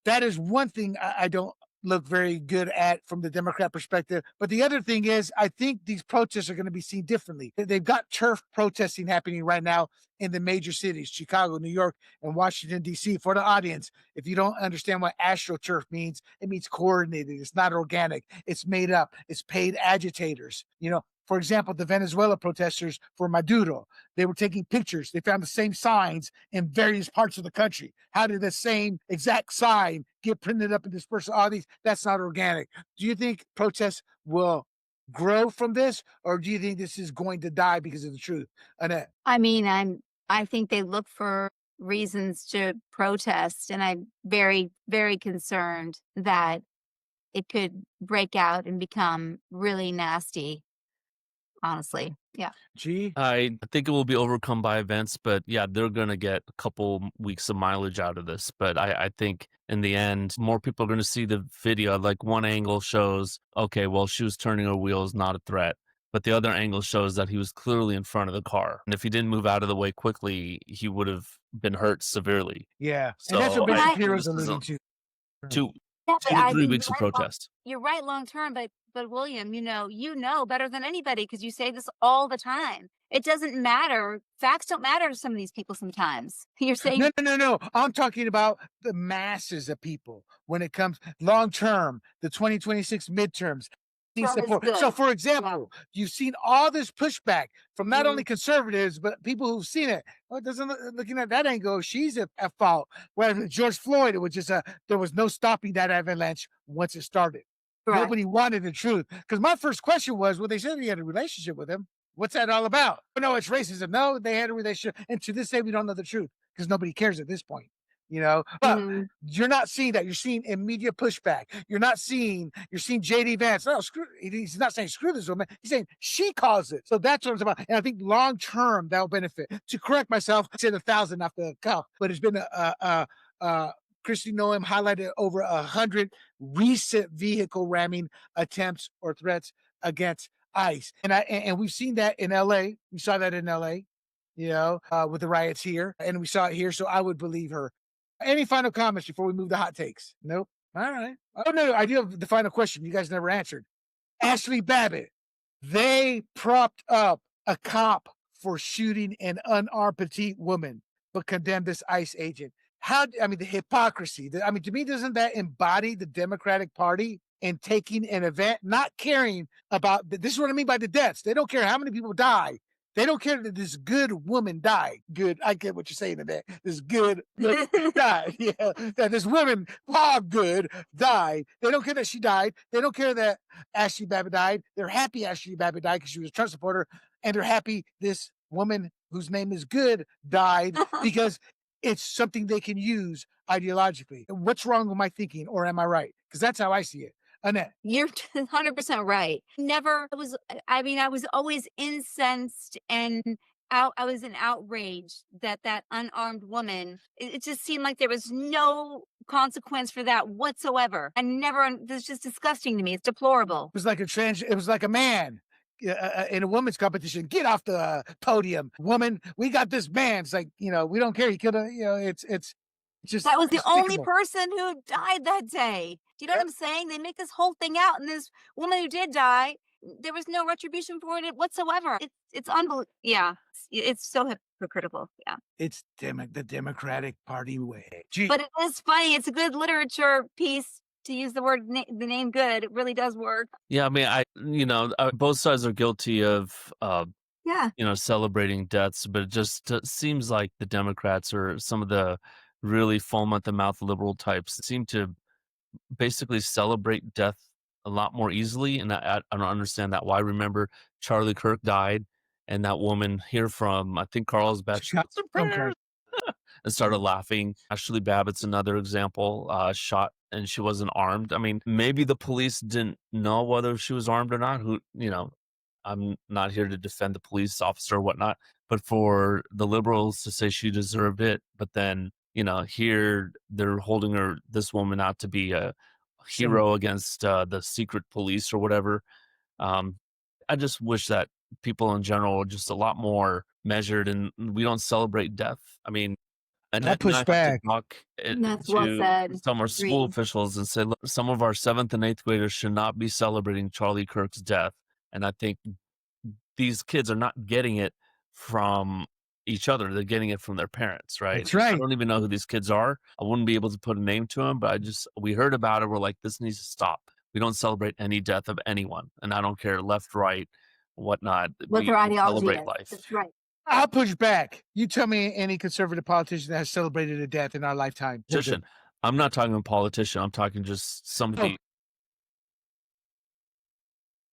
[SPEAKER 1] that is one thing I don't look very good at from the Democrat perspective. But the other thing is, I think these protests are going to be seen differently. They've got turf protesting happening right now in the major cities, Chicago, New York, and Washington, D.C. For the audience, if you don't understand what astroturf means, it means coordinated. It's not organic. It's made up. It's paid agitators. For example, the Venezuela protesters for Maduro, they were taking pictures. They found the same signs in various parts of the country. How did the same exact sign get printed up and dispersed? All these, that's not organic. Do you think protests will grow from this, or do you think this is going to die because of the truth? Annette.
[SPEAKER 2] I mean, I think they look for reasons to protest, and I'm very, very concerned that it could break out and become really nasty. Honestly, yeah.
[SPEAKER 1] G.
[SPEAKER 3] I think it will be overcome by events, but yeah, they're going to get a couple weeks of mileage out of this. But I think in the end, more people are going to see the video. Like one angle shows, okay, well, she was turning her wheels, not a threat. But the other angle shows that he was clearly in front of the car. And if he didn't move out of the way quickly, he would have been hurt severely.
[SPEAKER 1] Yeah.
[SPEAKER 3] So
[SPEAKER 1] And that's what
[SPEAKER 3] I
[SPEAKER 1] Bishop
[SPEAKER 3] think
[SPEAKER 1] Hero's
[SPEAKER 3] this is
[SPEAKER 1] alluding to.
[SPEAKER 3] two
[SPEAKER 2] Yeah, but
[SPEAKER 3] to
[SPEAKER 2] I
[SPEAKER 3] 3
[SPEAKER 2] think
[SPEAKER 3] weeks of protest.
[SPEAKER 2] you're right long term, but William, you know better than anybody because you say this all the time. It doesn't matter. Facts don't matter to some of these people sometimes. You're saying
[SPEAKER 1] No. I'm talking about the masses of people when it comes long term, the 2026 midterms.
[SPEAKER 2] Trump is good.
[SPEAKER 1] So, for example, you've seen all this pushback from not only conservatives, but people who've seen it. Well, it doesn't looking at that angle, she's at fault. Whereas George Floyd, it was just there was no stopping that avalanche once it started.
[SPEAKER 2] Correct.
[SPEAKER 1] Nobody wanted the truth. Because my first question was, well, they said he had a relationship with him. What's that all about? No, it's racism. No, they had a relationship. And to this day, we don't know the truth because nobody cares at this point. But you're not seeing that. You're seeing immediate pushback. You're seeing JD Vance. No, he's not saying screw this woman. He's saying she caused it. So that's what I'm about. And I think long term that'll benefit. To correct myself, I said 1,000 off the cuff, but it's been Christy Noem highlighted over 100 recent vehicle ramming attempts or threats against ICE. And we've seen that in LA. We saw that in LA, with the riots here, and we saw it here. So I would believe her. Any final comments before we move to hot takes? Nope. All right. Oh no, I do have the final question. You guys never answered. Ashley Babbitt. They propped up a cop for shooting an unarmed petite woman, but condemned this ICE agent. The hypocrisy. To me, doesn't that embody the Democratic Party in taking an event, not caring about, this is what I mean by the deaths. They don't care how many people die. They don't care that this good woman died. Good. I get what you're saying in that. This good died. Yeah. That this woman, good, died. They don't care that she died. They don't care that Ashley Babbitt died. They're happy Ashley Babbitt died because she was a Trump supporter. And they're happy this woman whose name is Good died because it's something they can use ideologically. What's wrong with my thinking, or am I right? Because that's how I see it. Annette.
[SPEAKER 2] You're 100% right. I was always incensed and I was in outrage that unarmed woman, it just seemed like there was no consequence for that whatsoever. It's just disgusting to me. It's deplorable.
[SPEAKER 1] It was like a man in a women's competition. Get off the podium, woman. We got this man. It's like, we don't care. He killed a, it's just.
[SPEAKER 2] That was the only person who died that day. Do you know what I'm saying? They make this whole thing out, and this woman who did die, there was no retribution for it whatsoever. It's unbelievable. Yeah, it's so hypocritical. Yeah,
[SPEAKER 1] it's the Democratic Party way.
[SPEAKER 2] But it is funny. It's a good literature piece to use the word, the name Good. It really does work.
[SPEAKER 3] Yeah, both sides are guilty of celebrating deaths, but it just seems like the Democrats or some of the really foam at the mouth liberal types seem to basically celebrate death a lot more easily, and I don't understand that. Why? Remember, Charlie Kirk died, and that woman here from, I think, Carlsbad, and started laughing. Ashley Babbitt's another example, shot, and she wasn't armed. Maybe the police didn't know whether she was armed or not. I'm not here to defend the police officer or whatnot, but for the liberals to say she deserved it, but then here they're holding this woman out to be a hero against the secret police or whatever. I just wish that people in general are just a lot more measured, and we don't celebrate death. Annette and I
[SPEAKER 1] push
[SPEAKER 3] have to
[SPEAKER 1] back.
[SPEAKER 3] talk
[SPEAKER 2] That's well
[SPEAKER 3] to
[SPEAKER 2] said.
[SPEAKER 3] some of our school
[SPEAKER 2] Agreed.
[SPEAKER 3] officials and say, look, some of our 7th and 8th graders should not be celebrating Charlie Kirk's death. And I think these kids are not getting it from each other. They're getting it from their parents, right?
[SPEAKER 1] That's right.
[SPEAKER 3] I don't even know who these kids are. I wouldn't be able to put a name to them, but we heard about it. We're like, this needs to stop. We don't celebrate any death of anyone. And I don't care left, right, whatnot.
[SPEAKER 2] What their
[SPEAKER 3] We
[SPEAKER 2] ideology
[SPEAKER 3] celebrate
[SPEAKER 2] is.
[SPEAKER 3] life.
[SPEAKER 2] That's right.
[SPEAKER 1] I'll push back. You tell me any conservative politician that has celebrated a death in our lifetime.
[SPEAKER 3] Politician. I'm not talking a politician. I'm talking just somebody.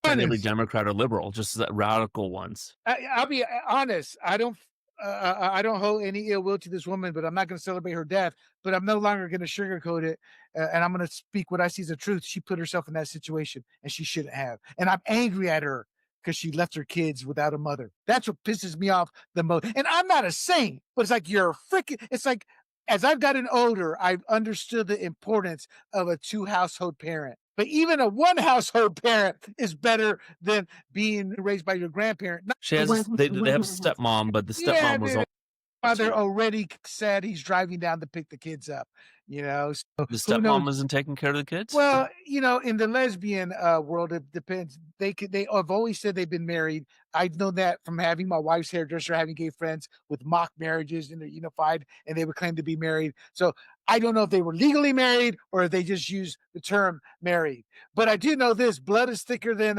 [SPEAKER 3] And every Democrat or liberal, just the radical ones.
[SPEAKER 1] I'll be honest. I don't hold any ill will to this woman, but I'm not going to celebrate her death. But I'm no longer going to sugarcoat it, and I'm going to speak what I see as the truth. She put herself in that situation, and she shouldn't have. And I'm angry at her because she left her kids without a mother. That's what pisses me off the most. And I'm not a saint, but it's like you're freaking. It's like as I've gotten older, I've understood the importance of a 2-household parent. But even a 1-household parent is better than being raised by your grandparent.
[SPEAKER 3] She has they have a stepmom, but the stepmom was
[SPEAKER 1] father already said he's driving down to pick the kids up. So
[SPEAKER 3] the stepmom isn't taking care of the kids.
[SPEAKER 1] Well, in the lesbian world, it depends. They have always said they've been married. I know that from having my wife's hairdresser, having gay friends with mock marriages, and they're unified, and they would claim to be married. So I don't know if they were legally married or if they just used the term married. But I do know this: blood is thicker than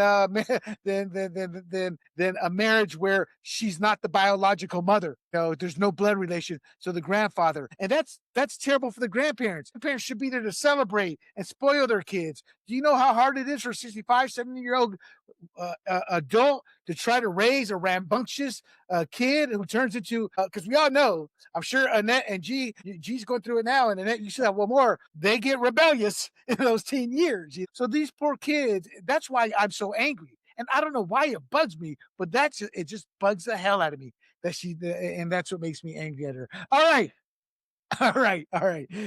[SPEAKER 1] than a marriage where she's not the biological mother. There's no blood relation. So the grandfather, and that's terrible for the grandparents. The parents should be there to celebrate and spoil their kids. Do you know how hard it is for a 65, 70-year-old adult to try to raise a rambunctious kid who turns into, because we all know, I'm sure Annette and G's going through it now, and Annette, you should have one more. They get rebellious in those teen years. So these poor kids, that's why I'm so angry. And I don't know why it bugs me, but it just bugs the hell out of me and that's what makes me angry at her. All right.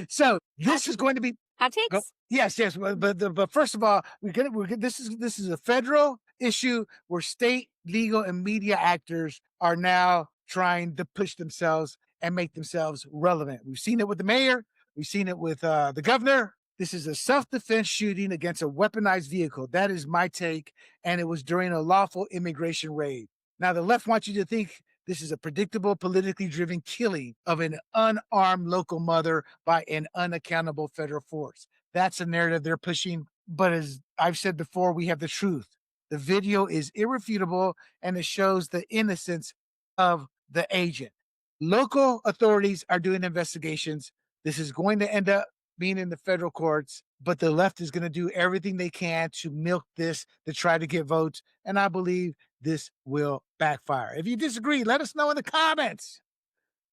[SPEAKER 1] So this is going to be
[SPEAKER 2] hot takes.
[SPEAKER 1] Yes. But first of all, this is a federal issue where state legal and media actors are now trying to push themselves and make themselves relevant. We've seen it with the mayor. We've seen it with the governor. This is a self-defense shooting against a weaponized vehicle. That is my take. And it was during a lawful immigration raid. Now, the left wants you to think this is a predictable, politically driven killing of an unarmed local mother by an unaccountable federal force. That's a narrative they're pushing. But as I've said before, we have the truth. The video is irrefutable, and it shows the innocence of the agent. Local authorities are doing investigations. This is going to end up being in the federal courts, but the left is going to do everything they can to milk this to try to get votes. And I believe this will backfire. If you disagree, let us know in the comments.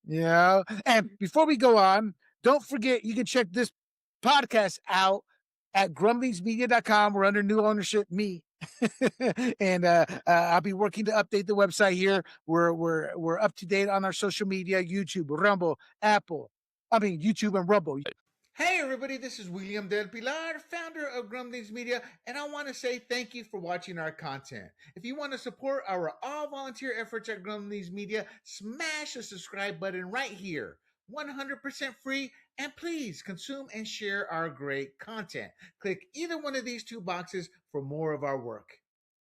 [SPEAKER 1] And before we go on, don't forget you can check this podcast out at grumblingsmedia.com. We're under new ownership, me. And I'll be working to update the website here. We're up to date on our social media, YouTube, Rumble, YouTube and Rumble. Hey everybody, this is William Del Pilar, founder of Grumblings Media, and I want to say thank you for watching our content. If you want to support our all-volunteer efforts at Grumblings Media, smash the subscribe button right here. 100% free, and please consume and share our great content. Click either one of these 2 boxes for more of our work.